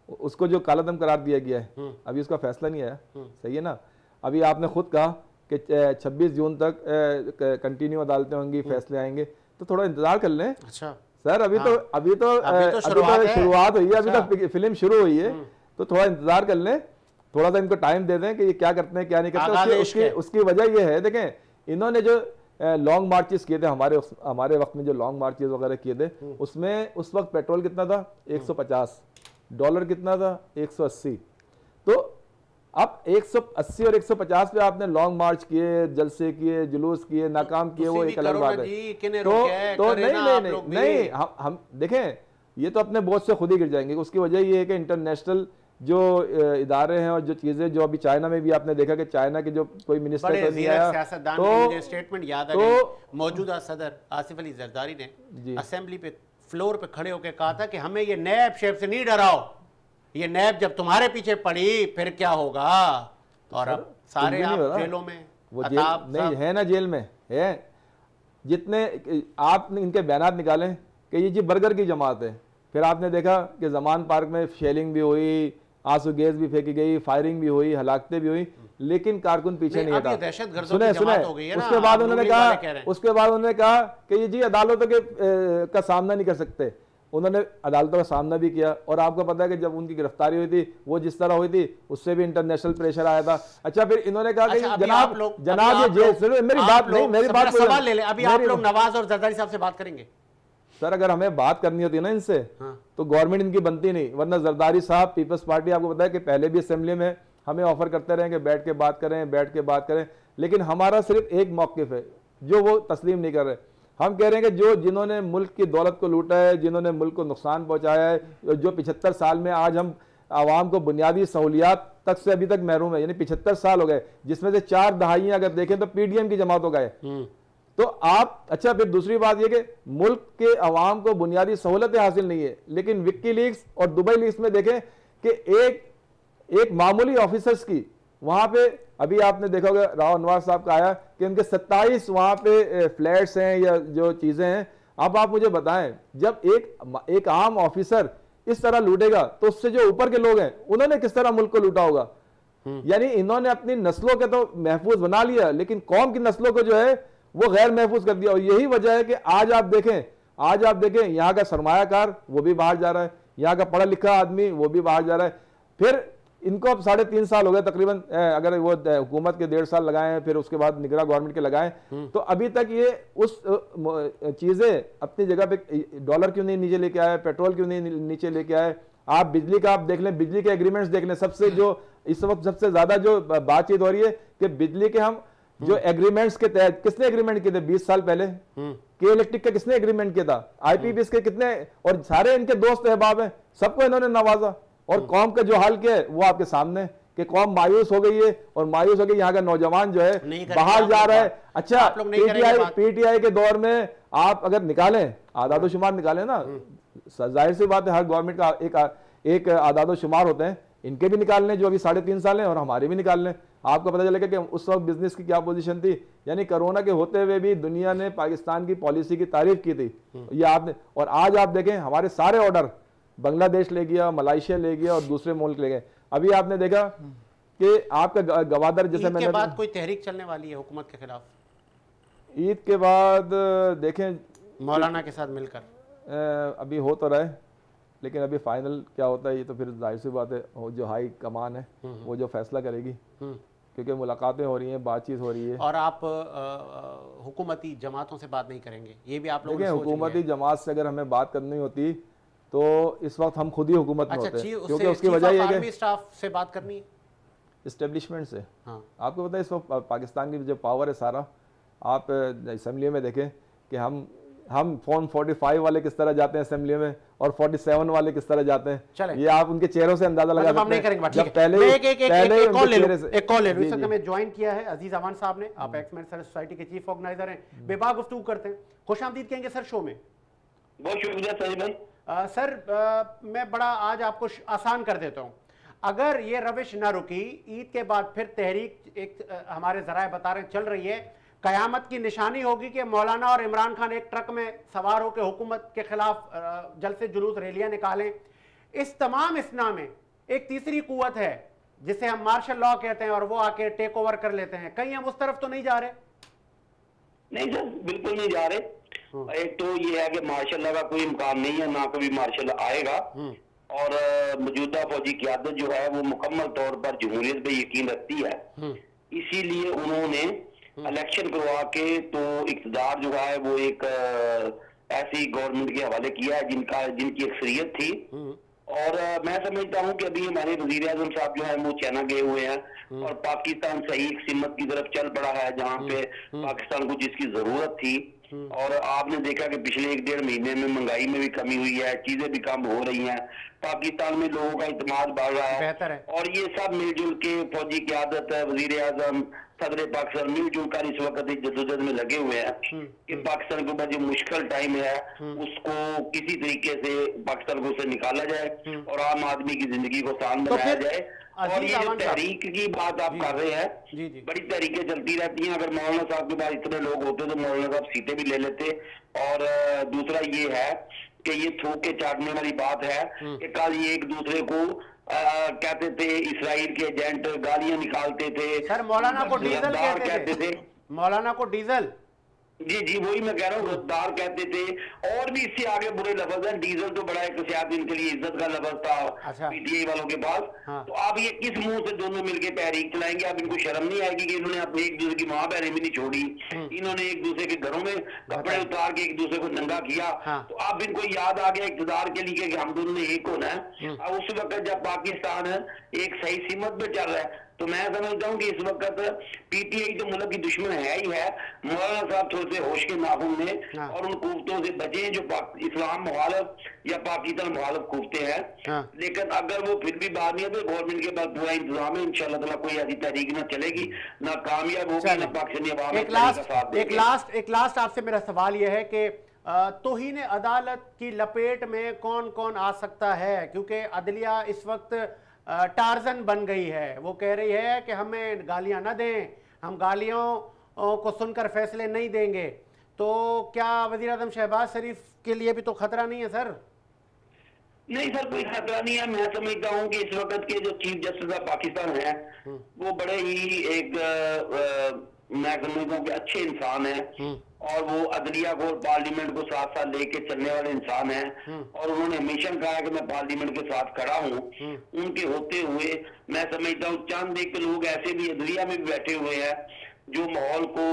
उसको जो कालादम करार दिया गया है, अभी उसका फैसला नहीं आया, सही है ना। अभी आपने खुद कहा कि 26 जून तक कंटिन्यू अदालतें होंगी, फैसले आएंगे, तो थोड़ा इंतजार कर लें। अच्छा सर अभी तो शुरुआत हुई है, अभी तो फिल्म शुरू हुई है, तो थोड़ा इंतजार कर लें, थोड़ा सा इनको टाइम दे दें कि ये क्या करते हैं क्या नहीं करते। उसकी वजह ये है, देखें इन्होंने जो लॉन्ग मार्चेस किए थे, हमारे वक्त में जो लॉन्ग मार्चेस वगैरह किए थे, उसमें उस वक्त पेट्रोल कितना था? 150, डॉलर कितना था? 180। तो अब 180 और 150 पे आपने लॉन्ग मार्च किए, जलसे किए, जुलूस किए, नाकाम किए, वो एक अलग बात है। तो नहीं हम देखें ये तो अपने बोझ से खुद ही गिर जाएंगे। उसकी वजह ये है कि इंटरनेशनल जो इदारे हैं और जो चीजें, जो अभी चाइना में भी आपने देखा कि चाइना के जो कोई मिनिस्टर नहीं आया, तो स्टेटमेंट याद आ गई, मौजूदा सदर आसिफ अली जरदारी ने असेंबली पे फ्लोर पे खड़े होकर कहा था कि हमें ये नैब शेप से नहीं डराओ, ये नैब जब तुम्हारे पीछे पड़ी फिर क्या होगा। और अब सारे आप जेलों में, वो जेल नहीं है ना, जेल में है। जितने आप इनके बयानात निकालें कि ये जी बर्गर की जमात है, फिर आपने देखा कि जमान पार्क में शेलिंग भी हुई, आंसू गैस भी फेंकी गई, फायरिंग भी हुई, हलाकतें भी हुई, लेकिन कारकुन पीछे नहीं हटा। सुने उसके बाद उन्होंने कहा कि ये जी अदालतों का सामना नहीं कर सकते। उन्होंने अदालतों का सामना भी किया, और आपको पता है कि जब उनकी गिरफ्तारी हुई थी वो जिस तरह हुई थी उससे भी इंटरनेशनल प्रेशर आया था। अच्छा फिर इन्होंने कहा कि जनाब ये जेल, मेरी बात सवाल ले लें, अभी आप लोग नवाज और जरदारी साहब से बात करेंगे। सर अगर हमें बात करनी होती है ना इनसे, तो गवर्नमेंट इनकी बनती नहीं, वरना जरदारी साहब पीपल्स पार्टी आपको पता है कि पहले भी असेंबली में हमें ऑफर करते रहे कि बैठ के बात करें, लेकिन हमारा सिर्फ एक मौक़िफ़ है जो वो तस्लीम नहीं कर रहे। हम कह रहे हैं कि जिन्होंने मुल्क की दौलत को लूटा है, जिन्होंने मुल्क को नुकसान पहुंचाया है, जो 75 साल में आज हम आवाम को बुनियादी सहूलियात तक से अभी तक महरूम है, यानी 75 साल हो गए, जिसमें से 4 दहाइयां अगर देखें तो पीडीएम की जमात हो गए। तो आप अच्छा फिर दूसरी बात यह कि मुल्क के अवाम को बुनियादी सहूलतें हासिल नहीं है, लेकिन विक्की लीक्स और दुबई लीक्स में देखें कि एक मामूली ऑफिसर्स की वहां पे, अभी आपने देखा होगा राव अनवर साहब का आया कि उनके 27 वहां पे फ्लैट्स हैं या जो चीजें हैं। अब आप मुझे बताएं, जब एक आम ऑफिसर इस तरह लूटेगा तो उससे जो ऊपर के लोग हैं उन्होंने किस तरह मुल्क को लूटा होगा। यानी इन्होंने अपनी नस्लों के तो महफूज बना लिया, लेकिन कौम की नस्लों को जो है वो गैर महफूज कर दिया। और यही वजह है कि आज आप देखें यहाँ का सरमायाकार वो भी बाहर जा रहा है, यहाँ का पढ़ा लिखा आदमी वो भी बाहर जा रहा है। फिर इनको अब 3.5 साल हो गए तकरीबन, अगर वो हुकूमत के 1.5 साल लगाए, फिर उसके बाद निगरान गवर्नमेंट के लगाए, तो अभी तक ये उस चीजें अपनी जगह पे, डॉलर क्यों नहीं नीचे लेके आए, पेट्रोल क्यों नहीं नीचे लेके आए। आप बिजली का आप देख लें, बिजली के एग्रीमेंट्स देख लें, सबसे जो इस वक्त सबसे ज्यादा जो बातचीत हो रही है कि बिजली के हम जो एग्रीमेंट्स के तहत, किसने एग्रीमेंट किए थे 20 साल पहले, के इलेक्ट्रिक का किसने एग्रीमेंट किया था, आईपीपीएस के कितने, और सारे इनके दोस्त अहबाब हैं, सबको इन्होंने नवाजा। और कौम का जो हाल क्या है वो आपके सामने कि कौम मायूस हो गई है, और मायूस हो गई यहाँ का नौजवान जो है बाहर जा रहा है। अच्छा पीटीआई के दौर में आप अगर निकालें आदादोशुमार निकालें ना, जाहिर सी बात है हर गवर्नमेंट का एक आदादोशुमार होते हैं, इनके भी निकाल लें जो अभी 3.5 साल हैं, और हमारे भी निकाल लें, आपको पता चलेगा कि उस वक्त बिजनेस की क्या पोजीशन थी। यानी कोरोना के होते हुए भी दुनिया ने पाकिस्तान की पॉलिसी की तारीफ की थी, ये आपने। और आज आप देखें हमारे सारे ऑर्डर बांग्लादेश ले गया, मलेशिया ले गया और दूसरे मुल्क ले गए। अभी आपने देखा कि आपका गवादर, जैसे ईद मैंने के बाद कोई तहरीक चलने वाली है हुकूमत के खिलाफ? ईद के बाद देखें मौलाना के साथ मिलकर अभी हो तो रहा है, लेकिन अभी फाइनल क्या होता है ये तो फिर जाहिर सी बात है जो हाई कमान है वो जो फैसला करेगी, क्योंकि मुलाकातें हो रही हैं, बातचीत हो रही है। और आप हुकूमती जमातों से बात नहीं करेंगे, ये भी आप लोगों ने देखिए सोच लिया है? हुकूमती जमात से अगर हमें बात करनी होती तो इस वक्त हम खुद ही हुकूमत में अच्छा, होते हैं, उससे क्योंकि उसकी चीफ वजह ऑफ ये है आर्मी कि स्टाफ से बात करनी है। इस्टेब्लिशमेंट से हाँ, आपको पता है इस वक्त पाकिस्तान की जो पावर है सारा, आप असम्बली में देखें कि हम फोन 45 वाले किस तरह जाते हैं असेंबली में और 47 वाले किस तरह जाते हैं, चलें। ये आप उनके चेहरों से अंदाजा लगा मतलब हम सकते नहीं करेंगे बात, जब ठीक है। पहले मैं एक कॉल ले लूं, एक कॉल ले लूं। जी, इस वक्त जी। हमें ज्वाइन किया है अजीज अवान साहब ने, आप एक्स मेडिसिन सोसाइटी के चीफ ऑर्गेनाइजर हैं, बेबाक गुफ्तगू करते हैं, खुशामदीद कहेंगे सर शो में। बहुत शुक्रिया सर भाई। सर मैं बड़ा आज आपको आसान कर देता हूं, अगर ये रविश ना रुकी, ईद के बाद फिर तहरीक एक हमारे जराए बता रहे चल रही है, कयामत की निशानी होगी कि मौलाना और इमरान खान एक ट्रक में सवार होकर हुकूमत के खिलाफ जलसे जुलूस रैलियां निकालें। इस तमाम इसना में एक तीसरी कुव्वत है जिसे हम मार्शल लॉ कहते हैं, और वो आके टेक ओवर कर लेते हैं। कहीं हम उस तरफ तो नहीं जा रहे? नहीं सर, बिल्कुल नहीं जा रहे। एक तो ये है कि मार्शल लॉ का कोई इम्कान नहीं है, ना कभी मार्शल आएगा, और मौजूदा फौजी क़यादत जो है वो मुकम्मल तौर पर जमहूरियत पे यकीन रखती है, इसीलिए उन्होंने इलेक्शन करवा के तो इक़्तिदार जो है वो एक ऐसी गवर्नमेंट के हवाले किया है जिनकी अक्सरियत थी। और मैं समझता हूं कि अभी हमारे वज़ीर आज़म साहब जो है वो चाइना गए हुए हैं और पाकिस्तान सही एक सिमत की तरफ चल पड़ा है जहां पे पाकिस्तान को जिसकी जरूरत थी। और आपने देखा कि पिछले 1-1.5 महीने में महंगाई में भी कमी हुई है, चीजें भी कम हो रही हैं, पाकिस्तान में लोगों का इत्मीनान बढ़ रहा है, बेहतर है। और ये सब मिलजुल के फौजी क़यादत है, वज़ीर आज़म, सदर पाकिस्तान मिलजुल कर इस वक्त जद्दोजहद में लगे हुए हैं कि पाकिस्तान के ऊपर जो मुश्किल टाइम है उसको किसी तरीके से पाकिस्तान को उससे निकाला जाए और आम आदमी की जिंदगी को आसान तो बनाया फिर जाए। और ये जो तहरीक की बात आप कर रहे हैं, बड़ी तहरीकें चलती रहती हैं। अगर मौलाना साहब के पास इतने लोग होते तो मौलाना साहब सीटें भी ले लेते। और दूसरा ये है कि ये थूक के चाटने वाली बात है कि कल ये एक दूसरे को कहते थे, इसराइल के एजेंट गालियां निकालते थे, सर मौलाना को डीजल कहते थे, मौलाना को डीजल, जी वही मैं कह रहा हूँ, गद्दार कहते थे, और भी इससे आगे बुरे लफ्ज हैं। डीजल तो बड़ा एक सियासत इनके लिए इज्जत का लफ्ज था। अच्छा। पीटीआई वालों के पास। हाँ। तो आप ये किस मुंह से दोनों मिलकर तहरीक चलाएंगे? आप इनको शर्म नहीं आएगी कि इन्होंने अपने एक दूसरे की माँ बहनें भी नहीं छोड़ी, इन्होंने एक दूसरे के घरों में कपड़े उतार के एक दूसरे को नंगा किया। हाँ। तो अब इनको याद आ गया इक़्तिदार के लिए कि हम दोनों ने एक होना है। अब उस वक्त जब पाकिस्तान एक सही सीमत पे चल रहा है, तो मैं समझता हूँ कि इस वक्त पीटीआई तो मुल्क की दुश्मन है ही है। मौलाना साहब थोड़े से होश के नाखून में और उन कुफ्तों से बचे जो इस्लाम मुखालिफ या पाकिस्तान मुखालिफ कुफ्ते हैं। लेकिन अगर वो फिर भी बात नहीं है तो गवर्नमेंट के पास पूरा इंतजाम है, इंशाल्लाह ताला कोई ऐसी तहरीक ना चलेगी, ना कामयाब होगी, ना पाकिस्तानी अवाम एक लास्ट आपसे मेरा सवाल यह है कि तौहीन अदालत की लपेट में कौन कौन आ सकता है? क्योंकि अदलिया इस वक्त टार्जन बन गई है, वो कह रही है कि हमें गालियां न दें, हम गालियों को सुनकर फैसले नहीं देंगे। तो क्या वज़ीर आज़म शहबाज शरीफ के लिए भी तो खतरा नहीं है सर? नहीं सर, कोई खतरा नहीं है। मैं समझता हूँ कि इस वक्त के जो चीफ जस्टिस ऑफ पाकिस्तान है वो बड़े ही एक मैं समझता हूँ कि अच्छे इंसान है, और वो अदलिया को और पार्लियामेंट को साथ साथ लेके चलने वाले इंसान हैं। और उन्होंने हमेशा कहा कि मैं पार्लियामेंट के साथ खड़ा हूँ। उनके होते हुए मैं समझता हूँ चंद एक लोग ऐसे भी अदलिया में भी बैठे हुए हैं जो माहौल को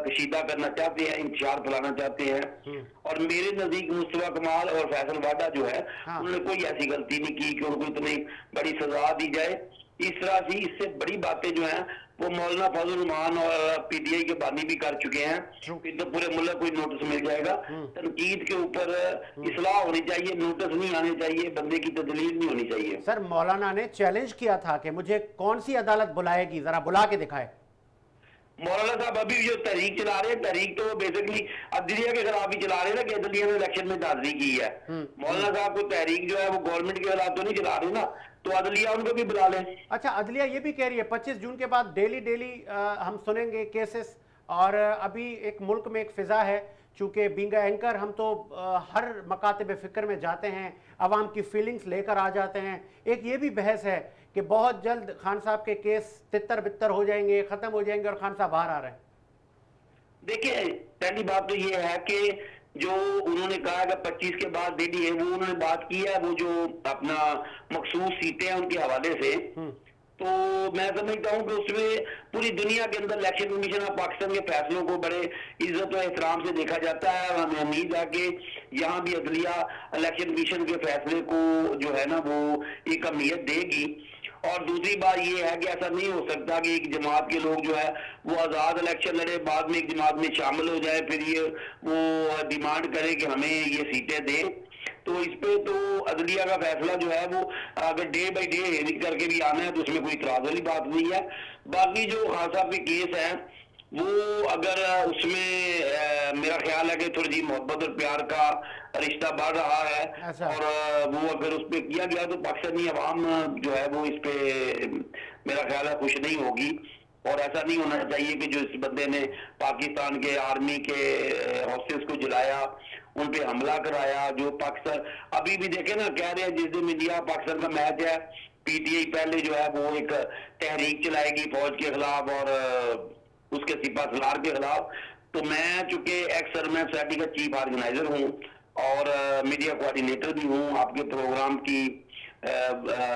कशीदा करना चाहते हैं, इंतशार फैलाना चाहते हैं। और मेरे नजदीक मुस्तफा कमाल और फैसल वाडा जो है उन्होंने कोई ऐसी गलती नहीं की कि उनको इतनी बड़ी सजा दी जाए। इस तरह से इससे बड़ी बातें जो हैं वो मौलाना फजल रहमान और पीटीआई के बानी भी कर चुके हैं। फिर तो पूरे मुल्क को नोटिस मिल जाएगा। तनकीद के ऊपर इस्लाह होनी चाहिए, नोटिस नहीं आने चाहिए, बंदे की तदलील नहीं होनी चाहिए। सर मौलाना ने चैलेंज किया था कि मुझे कौन सी अदालत बुलाएगी, जरा बुला के दिखाए। मौलाना साहब अभी जो तहरीक चला रहे हैं, तहरीक तो बेसिकली अदलिया के खिलाफ ही चला रहे हैं ना, कि अदलिया ने इलेक्शन में दादरी की है। मौलाना साहब को तहरीक जो है वो गवर्नमेंट के खिलाफ तो नहीं चला रहे ना, तो अदलिया उनको भी बुला लें। अच्छा, अदलिया ये भी कह रही है 25 जून के बाद डेली हम सुनेंगे केसेस, और अभी एक मुल्क में एक फिजा है चूँकि बीइंग एंकर हम तो हर मकातब फ़िक्र में जाते हैं, आवाम की फीलिंग्स लेकर आ जाते हैं। एक ये भी बहस है कि बहुत जल्द खान साहब के केस तितर बितर हो जाएंगे, ख़त्म हो जाएंगे और खान साहब बाहर आ रहे हैं। देखिए, पहली बात तो ये है कि जो उन्होंने कहा कि 25 के बाद डेडी है, वो उन्होंने बात की है, वो जो अपना मखसूस सीटें हैं उनके हवाले से, तो मैं समझता हूँ कि उसमें पूरी दुनिया के अंदर इलेक्शन कमीशन ऑफ पाकिस्तान के फैसलों को बड़े इज्जत और एहतराम से देखा जाता है। और हमें उम्मीद है कि यहाँ भी अदलिया इलेक्शन कमीशन के फैसले को जो है ना वो एक अहमियत देगी। और दूसरी बात ये है कि ऐसा नहीं हो सकता कि एक जमात के लोग जो है वो आज़ाद इलेक्शन लड़े, बाद में एक जमात में शामिल हो जाए, फिर ये वो डिमांड करे कि हमें ये सीटें दें। तो इस पे तो अदलिया का फैसला जो है वो अगर डे बाई डे हेरिंग करके भी आना है तो उसमें कोई इतराज वाली बात नहीं है। बाकी जो खान साहब के केस है वो अगर उसमें मेरा ख्याल है कि थोड़ी सी मोहब्बत और प्यार का रिश्ता बढ़ रहा है, और वो अगर उस पर किया गया तो पाकिस्तानी अवाम जो है वो इस पे मेरा ख्याल है खुश नहीं होगी। और ऐसा नहीं होना चाहिए कि जो इस बंदे ने पाकिस्तान के आर्मी के हॉस्टेल्स को जलाया, उन पे हमला कराया, जो पाकिस्तान अभी भी देखे ना, कह रहे हैं जिस दिन इंडिया पाकिस्तान का मैच है पीटीआई पहले जो है वो एक तहरीक चलाएगी फौज के खिलाफ और उसके सिपा सलार के खिलाफ। तो मैं चूंकि एक्स सर्विस सोसाइटी का चीफ ऑर्गेनाइजर हूँ और मीडिया कोऑर्डिनेटर भी हूँ, आपके प्रोग्राम की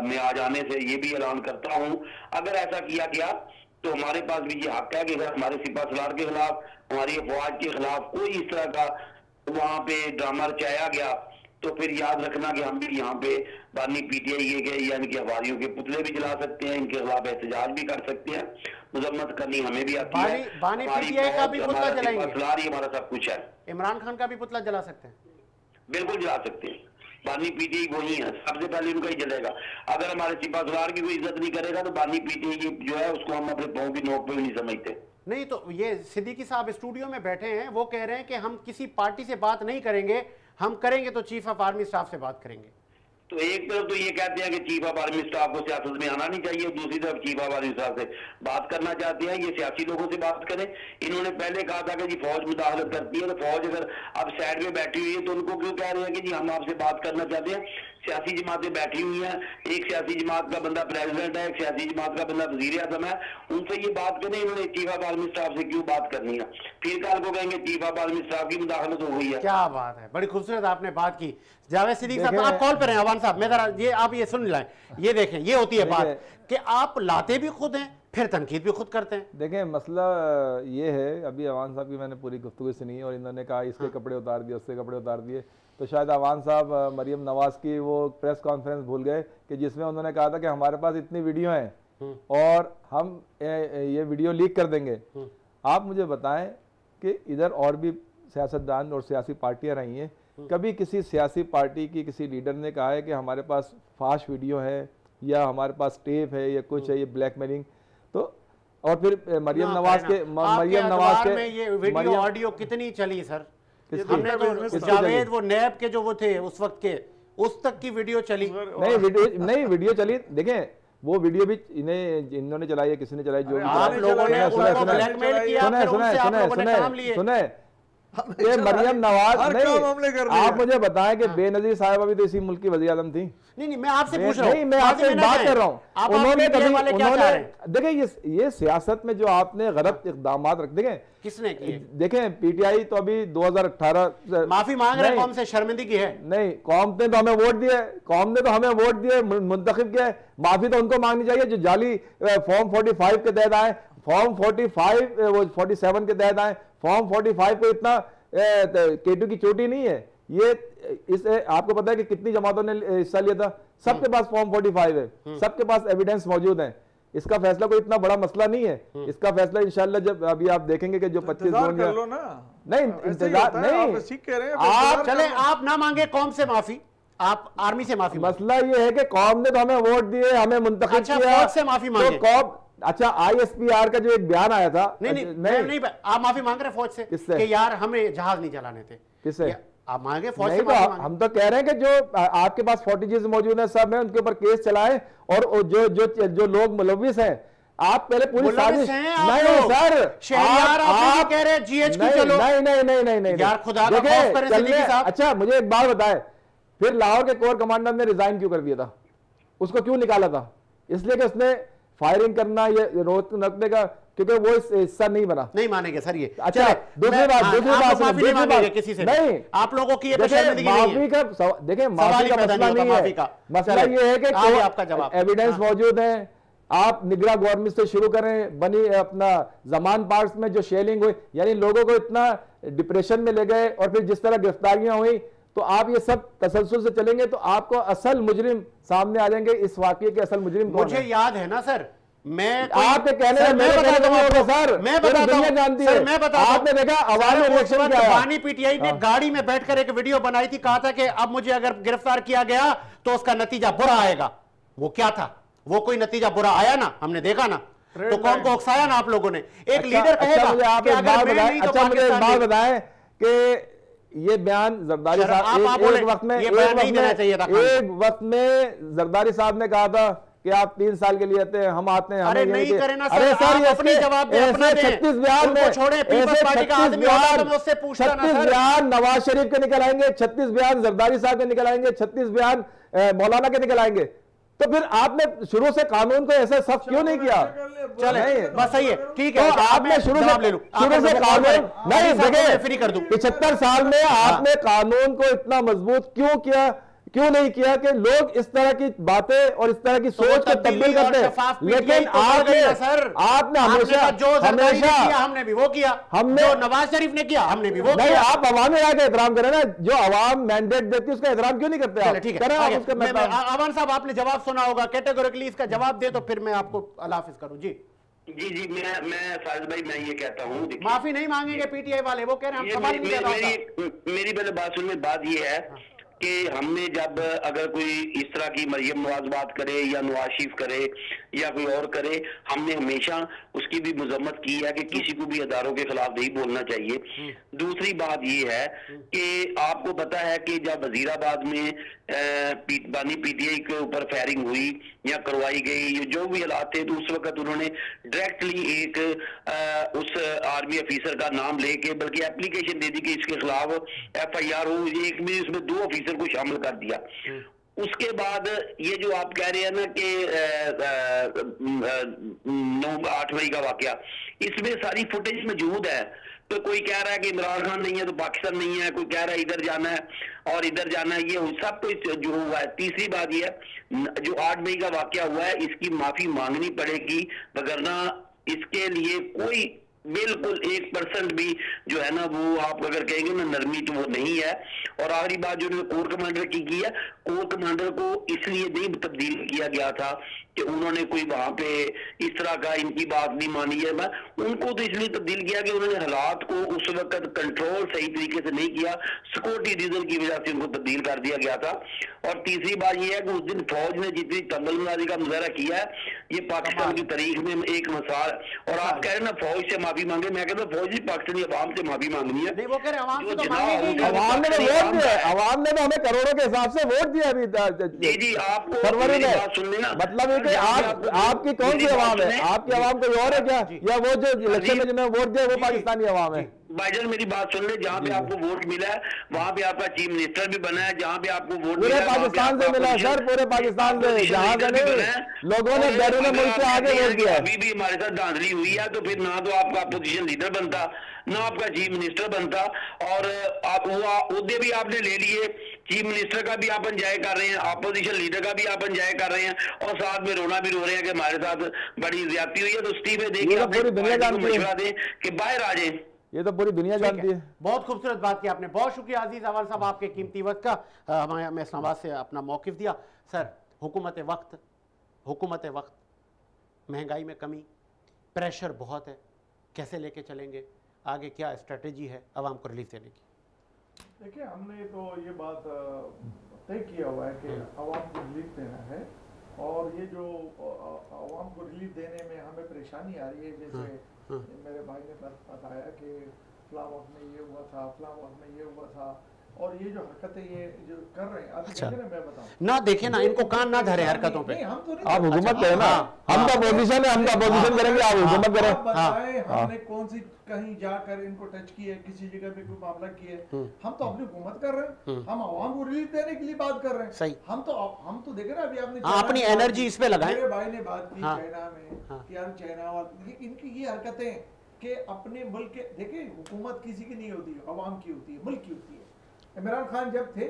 में आ जाने से ये भी ऐलान करता हूँ, अगर ऐसा किया गया तो हमारे पास भी ये हक है कि अगर हमारे सिपा सलार के खिलाफ, हमारी अफवाज के खिलाफ कोई इस तरह का वहां पे ड्रामा रचाया गया तो फिर याद रखना कि हम भी यहाँ पे बानी पीटीआई के या इनके हवारियों के पुतले भी जला सकते हैं, इनके खिलाफ एहतजाज भी कर सकते हैं। मजम्मत करनी हमें भी आती है। बानी पीटीआई का भी पुतला जलाएंगे, हमारा सब कुछ है। इमरान खान का भी पुतला जला सकते हैं, बिल्कुल जला सकते हैं। बानी पीटीआई वही है, सबसे पहले उनका ही जलेगा। अगर हमारे सिपा सलार की कोई इज्जत नहीं करेगा तो बानी पीटीआई जो है उसको हम अपने पाँव की नोक पे भी नहीं समझते। नहीं तो ये सिद्दीकी साहब स्टूडियो में बैठे हैं, वो कह रहे हैं कि हम किसी पार्टी से बात नहीं करेंगे, हम करेंगे तो चीफ ऑफ आर्मी स्टाफ से बात करेंगे। तो एक तरफ तो ये कहते हैं कि चीफ ऑफ आर्मी स्टाफ को सियासत में आना नहीं चाहिए, दूसरी तरफ चीफ ऑफ आर्मी स्टाफ से बात करना चाहते हैं। ये सियासी लोगों से बात करें। इन्होंने पहले कहा था कि जी फौज मुदाखलत करती है, तो फौज अगर अब साइड में बैठी हुई है तो उनको क्यों कह रहे हैं कि जी हम आपसे बात करना चाहते हैं। सियासी जमातें बैठी हुई हैं, एक सियासी जमात का बंदा प्रेसिडेंट है, एक सियासी जमात का बंदा वजीर आज़म है, उनसे ये बात करें। इन्होंने चीफ ऑफ आर्मी स्टाफ से क्यों बात करनी है? फिर कल को कहेंगे चीफ ऑफ आर्मी स्टाफ की मुदाखलत हो गई है। क्या बात है, बड़ी खूबसूरत आपने बात की। जावेद सिद्दीकी साहब आप कॉल पर हैं, अवान साहब मैं जरा ये आप ये सुन लाएं, ये देखें, ये होती है बात कि आप लाते भी खुद हैं फिर तनकीद भी खुद करते हैं। देखें मसला ये है, अभी अवान साहब की मैंने पूरी गुफ्तगू सुनी और इन्होंने कहा इसके कपड़े उतार दिए, उससे कपड़े उतार दिए, तो शायद अवान साहब मरियम नवाज की वो प्रेस कॉन्फ्रेंस भूल गए कि जिसमें उन्होंने कहा था कि हमारे पास इतनी वीडियो हैं और हम ये वीडियो लीक कर देंगे। आप मुझे बताएं कि इधर और भी सियासतदान और सियासी पार्टियां रही हैं, कभी किसी सियासी पार्टी की किसी लीडर ने कहा है कि हमारे पास फाश वीडियो है या हमारे पास टेप है या कुछ है, ये ब्लैकमेलिंग? तो और फिर मरियम नवाज के ये वीडियो ऑडियो कितनी चली सर? हमने जो जावेद वो नैब के जो वो थे उस वक्त के, उस तक की वीडियो चली नहीं वीडियो चली। देखें वो वीडियो भी इन्होंने चलाई है, किसी ने चलाई, जो आप लोगों ने उसको ब्लैकमेल किया, फिर उनसे आप लोगों ने काम लिए। सुने ये मरियम नवाज नहीं, आप मुझे बताएं कि बेनजीर साहिबा भी तो इसी मुल्क की वज़ीर आज़म थी। नहीं मैं आपसे पूछ रहा हूं, मैं आपसे बात कर रहा हूं। उन्होंने देखिए ये सियासत में जो आपने गलत इक़दाम रख, देखें किसने किए? देखें पीटीआई तो अभी 2018 माफी मांग रहे हैं, कौम से शर्मिंदगी है। नहीं, कौम ने तो हमें वोट दिए, कौम ने तो हमें वोट दिए, मुंतखब किया, माफी तो उनको मांगनी चाहिए जो जाली फॉर्म 45 के तहत आए, फॉर्म 45 वो 47 के तहत आए। फॉर्म 45 को इतना केटू की चोटी नहीं है ये। इस आपको पता है कि कितनी जमातों ने हिस्सा लिया था? सबके पास फॉर्म 45 है, सबके पास एविडेंस मौजूद है। इसका फैसला कोई इतना बड़ा मसला नहीं है। इसका फैसला इंशाल्लाह जब अभी आप देखेंगे कि जो 25 जून कर लो ना। नहीं इंतजार नहीं, आप चले आप ना मांगे कौम से माफी, आप आर्मी से माफी। मसला ये है कि कौम ने तो हमें वोट दिए, हमें मुंतखब किया, फौज से माफी मांगे। कौम अच्छा ISPR का जो एक बयान आया था, नहीं आप माफी मांग रहे फौज से कि यार हमें जहाज नहीं चलाने थे। किससे आप मांगे? फौज से नहीं, तो हम तो कह रहे हैं कि जो आपके पास 40 चीज मौजूद है सब है, उनके ऊपर केस चलाएं और जो लोग मुलविस हैं आप पहले पूरी साजिश नहीं सर, शहरियार आप कह रहे हैं GHQ चलो, नहीं यार खुदा का खौफ करें सिद्दीकी साहब। अच्छा मुझे एक बात बताए, फिर लाहौर के कोर कमांडर ने रिजाइन क्यों कर दिया था? उसको क्यों निकाला था? इसलिए कि उसने फायरिंग करना या रोकने का, क्योंकि वो हिस्सा नहीं बना। नहीं मानेंगे सर ये। अच्छा दूसरी बात किसी से नहीं, आप लोगों की माफी का देखिए, माफी का मसला नहीं है, मसला ये है कि आपका जवाब एविडेंस मौजूद है। आप निगरां गवर्नमेंट से शुरू करें, बनी अपना जमान पार्ट्स में जो शेलिंग हुई, यानी लोगों को इतना डिप्रेशन में ले गए, और फिर जिस तरह गिरफ्तारियां हुई, तो आप ये सब तसलसल से चलेंगे तो आपको असल मुजरिम सामने आ जाएंगे। इस वाकये के असल मुजरिम कौन है? मुझे याद है ना सर, मैं आपके कहने में मेरे कहने में होगा सर, मैं बताता हूं जानती है, मैं बताता हूं। आपने देखा आवाम में रिएक्शन क्या आया? बानी पीटीआई ने गाड़ी में बैठकर एक वीडियो बनाई थी, कहा था कि अब मुझे अगर गिरफ्तार किया गया तो उसका नतीजा बुरा आएगा। वो क्या था? वो कोई नतीजा बुरा आया ना, हमने देखा ना, तो कौन को उकसाया ना आप लोगों ने। एक लीडर कहेगा कि अगर मैं नहीं तो मुझे एक बात बताएं कि ये बयान जरदारी साहब एक वक्त में जरदारी साहब ने कहा था कि आप 3 साल के लिए आते हैं, हम आते हैं, अरे नहीं करें ना सर, आप अपनी जवाब दें, अपना दें, 36 बयान में छोड़े, पीपल्स पार्टी का आदमी होता तो मैं उससे पूछता ना सर। 36 बयान नवाज शरीफ के निकल आएंगे, 36 बयान जरदारी साहब के निकल आएंगे, 36 बयान मौलाना के निकल आएंगे, तो फिर आपने शुरू से कानून को ऐसा सख्त क्यों नहीं किया? चले बस सही है, ठीक है, तो आपने शुरू से कानून नहीं देखे, फ्री कर दूं। 75 साल में आपने कानून को इतना मजबूत क्यों नहीं किया कि लोग इस तरह की बातें और इस तरह की सोच को तब्दील करते हैं? लेकिन आपने हमेशा हमने भी वो किया, हमने जो नवाज शरीफ ने किया हमने भी वो किया। आप अवामी राय का एहतराम करें ना, जो अवाम मैंडेट देती है उसका एहतराम क्यों नहीं करते? ठीक है अवान साहब, आपने जवाब सुना होगा, कैटेगोरिकली इसका जवाब दे तो फिर मैं आपको अल्लाह हाफिज करूं। जी जी मैं फाजिल भाई मैं ये कहता हूँ, माफी नहीं मांगेंगे पीटीआई वाले, वो कह रहे हैं हम सवाल नहीं कर रहे। मेरी पहले बात सुनिए, बात ये है कि हमने जब अगर कोई इस तरह की मरियम नवाज बात करे या नवाज शरीफ करे या कोई और करे, हमने हमेशा उसकी भी मजम्मत की है कि किसी को भी अदारों के खिलाफ नहीं बोलना चाहिए। दूसरी बात ये है कि आपको पता है कि जब वजीराबाद में बानी पीटीआई के ऊपर फायरिंग हुई या करवाई गई, जो भी हालात थे, तो उस वक्त उन्होंने डायरेक्टली एक उस आर्मी ऑफिसर का नाम लेके बल्कि एप्लीकेशन दे दी कि इसके खिलाफ FIR हो, एक भी उसमें 2 ऑफिसर को शामिल कर दिया। उसके बाद ये जो आप कह रहे हैं ना कि 9-8 मई का वाकया, इसमें सारी फुटेज मौजूद है। तो कोई कह रहा है कि इमरान खान नहीं है तो पाकिस्तान नहीं है, कोई कह रहा है इधर जाना है और इधर जाना है, ये सब कुछ जो हुआ है। तीसरी बात ये है, जो 8 मई का वाकया हुआ है, इसकी माफी मांगनी पड़ेगी, वगरना इसके लिए कोई बिल्कुल 1% भी जो है ना, वो आप अगर कहेंगे ना नरमी, तो वो नहीं है। और आखिरी बात जो कोर कमांडर की है, कोर कमांडर को इसलिए नहीं तब्दील किया गया था कि उन्होंने कोई वहां पे इस तरह का इनकी बात नहीं मानी है। उनको तो इसलिए तब्दील किया कि उन्होंने हालात को उस वक्त कंट्रोल सही तरीके से नहीं किया, सिक्योरिटी रीजन की वजह से उनको तब्दील कर दिया गया था। और तीसरी बात यह है कि उस दिन फौज ने जितनी तमलनादी का मुजाहरा किया है, ये पाकिस्तान की तारीख में एक मिसाल। और आप कह रहे ना फौज से माफी मांगे, मैं कहता हूँ फौज ही पाकिस्तानी अवाम से माफी मांगनी है। नहीं, वो कह रहे अवाम ने अवाम ने तो हमें करोड़ों के हिसाब से वोट दिया अभी जी आपको फरवरी में, बात सुन लेना, मतलब आपकी कौन सी आवाम है? आपकी आवाम कोई और है क्या, या वो जो इलेक्शन में जिन्हें वोट दिया वो पाकिस्तानी आवाम है? भाईजान मेरी बात सुन ले, जहाँ पे आपको वोट मिला है वहाँ पे आपका चीफ मिनिस्टर भी बना है, जहाँ पे आपको वोट पूरे पाकिस्तान से मिला सर, पूरे पाकिस्तान से, जहाँ से लोगों ने बैरून मुल्क से आगे वोट दिया। अभी भी हमारे साथ धांधली हुई है, तो फिर ना तो आपका अपोजिशन लीडर बनता, ना आपका चीफ मिनिस्टर बनता, और आप वो उहदे भी आपने ले लिए, चीफ मिनिस्टर का भी आप एंजॉय कर रहे हैं, अपोजिशन लीडर का भी आप एंजॉय कर रहे हैं, और साथ में रोना भी रो रहे हैं कि हमारे साथ बड़ी ज्यादती हुई है। तो स्टीव देखिए, मशवरा दें कि बाहर आ जाए, ये तो पूरी दुनिया जानती है। बहुत खूबसूरत बात की आपने, बहुत शुक्रिया अजीज अवान साहब आपके कीमती वक्त का, हमें इस्लामाबाद से अपना मौक़िफ़ दिया। सर, हुकूमत वक्त, महंगाई में कमी, प्रेशर बहुत है, कैसे लेके चलेंगे आगे, क्या स्ट्रेटेजी है आवाम को रिलीफ देने की? देखिए, हमने तो ये बात तय किया हुआ है कि आवाम को रिलीफ देना है, और ये जो आवाम को रिलीफ देने में हमें परेशानी आ रही है, जैसे मेरे भाई ने बताया कि फलां वक्त में ये हुआ था, फलां वक्त में ये हुआ था, और ये जो हरकतें ये जो कर रहे हैं, आप अच्छा। देखें ना, मैं बताऊं ना देखे ना, इनको कान ना धरे हरकतों पे। नहीं, हम तो नहीं, आप हुकूमत करें ना, हाँ, हम तो अपोजिशन है, हम तो अपोजिशन करेंगे, आप हुकूमत करें। आप बताएं हमने कौन सी कहीं जाकर इनको टच किया है, किसी जगह पे कोई मामला किया है? हम तो अपनी हुकूमत कर रहे हैं, हम आवाम को रिलीफ देने के लिए बात कर रहे हैं। सही। हम तो देखे ना, अभी आपने हाँ, अपनी एनर्जी इस पे लगाएं। मेरे भाई ने बात की हाँ, चाइना में हाँ, कि यार चाइना और इनकी ये हरकतें कि अपने मुल्क के, देखिए हुकूमत किसी की नहीं होती, अवाम की होती है, मुल्क की होती है। इमरान खान जब थे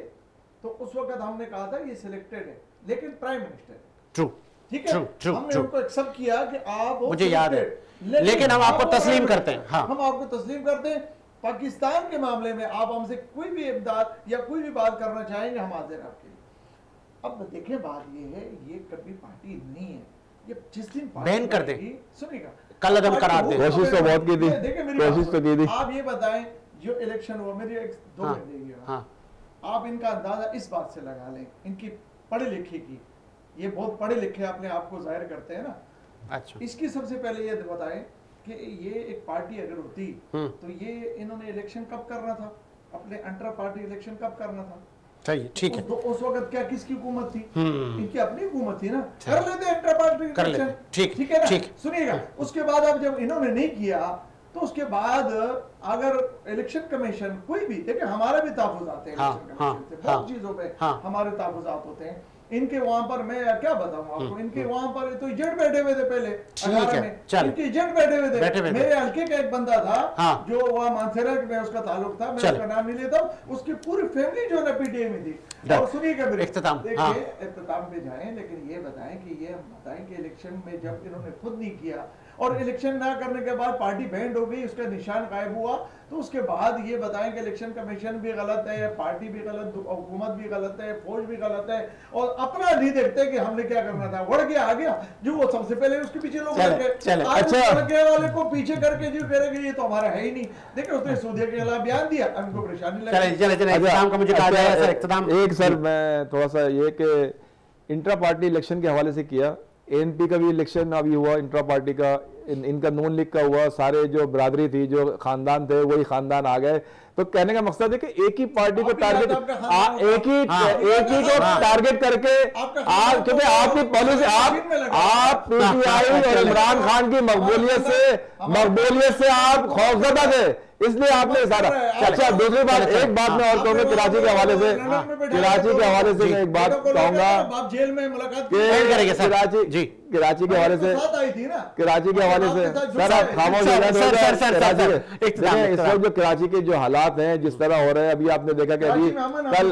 तो उस वक्त हमने कहा था ये सिलेक्टेड है, लेकिन प्राइम मिनिस्टर है, ट्रू, ठीक है, हमने उनको एक्सेप्ट किया कि आप, मुझे याद है, लेकिन हम आपको तस्लीम करते हैं। हाँ, हम आपको तस्लीम करते हैं। पाकिस्तान के मामले में आप हमसे कोई भी इमदाद या कोई भी बात करना चाहेंगे, हम हाजिर हैं आपके लिए। अब देखें, बात ये है, ये कभी पार्टी नहीं है, ये जिस दिन बैन कर दें, सुनिएगा, कल अदम करार दें। कोशिश तो बहुत की थी, देखिए मेरी कोशिश तो की थी। आप ये बताएं, जो इलेक्शन हुआ, मेरी एक दो हाँ, मिनट देंगे, हाँ, आप इनका अंदाजा इस बात से लगा लें, इनकी पढ़े लिखे की, ये बहुत पढ़े लिखे अपने आप को जाहिर करते हैं ना। अच्छा, इसकी सबसे पहले ये बताएं कि ये एक पार्टी अगर होती तो ये इन्होंने इलेक्शन कब करना था, अपने अंतर पार्टी इलेक्शन कब करना था? सही, ठीक है। उस वक्त क्या किसकी हुकूमत थी? इनकी अपनी हुकूमत थी ना, कर लेते इंटर पार्टी इलेक्शन, ठीक है ना। ठीक। सुनिएगा, उसके बाद अब जब इन्होंने नहीं किया तो उसके बाद अगर इलेक्शन कमीशन कोई भी, देखिए हमारे भी तहफुज़ात हैं इलेक्शन कमीशन से, बहुत चीजों पे हमारे तहफुज़ात होते हैं। इनके वहां पर मैं क्या बताऊं आपको, इनके वहां पर तो एजेंट बैठे हुए थे पहले 18 में, इनके एजेंट बैठे हुए थे। मेरे हल्के का एक बंदा था जो वहां मानसेरा में उसका ताल्लुक था, मैं उसका नाम नहीं लेता, उसकी पूरी फैमिली जो है ना पीटीआई में थी। और सुनिएगा मेरे इख्तिताम, देखिए इख्तिताम पे जाएं, लेकिन ये बताएं कि इलेक्शन में जब इन्होंने खुद नहीं किया और इलेक्शन ना करने के बाद पार्टी बैंड हो गई, उसका निशान गायब हुआ, तो उसके बाद ये बताएं कि इलेक्शन कमीशन भी गलत है, पार्टी भी गलत, हुकूमत भी गलत है, फौज भी गलत है, और अपना नहीं देखते कि हमने क्या करना था, बढ़ गया आ गया जो वो सबसे पहले उसके पीछे लोग लग गए। अच्छा, वाले को पीछे करके जो करेंगे ये तो हमारा है ही नहीं। देखिए उसने सूदिया के खिलाफ बयान दिया, हमको परेशानी लगी। एक सर मैं थोड़ा सा ये कि इंट्रा पार्टी इलेक्शन के हवाले से किया, एनपी का भी इलेक्शन अभी हुआ, इंट्रा पार्टी का, इनका नून लीग का हुआ, सारे जो बरादरी थी, जो खानदान थे, वही खानदान आ गए। तो कहने का मकसद है कि एक ही पार्टी को टारगेट, एक ही को टारगेट करके, क्योंकि आपकी पॉलिसी, आप पीटीआई और इमरान खान की मकबूलियत से आप खौफजदा थे, इसलिए आपने सारा। अच्छा, दूसरी बात, एक बात मैं और कहूंगा कराची के हवाले से, मैं एक बात कहूंगा, जेल में मुलाकात कराची के हवाले से, सर आप खामोश हो जाए। इस वक्त जो कराची के जो हालात हैं, जिस तरह हो रहे हैं, अभी आपने देखा कि अभी कल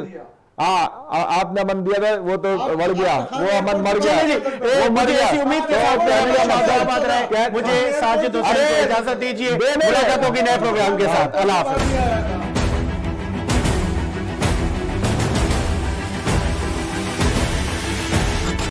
आपने अमन दिया था, वो तो बढ़ गया, वो अमन मर गया, वो मर गया। मुझे साजिद हुसैन को इजाजत दीजिए, मुलाकात होगी नए प्रोग्राम के साथ। अल्लाह हाफ़िज़।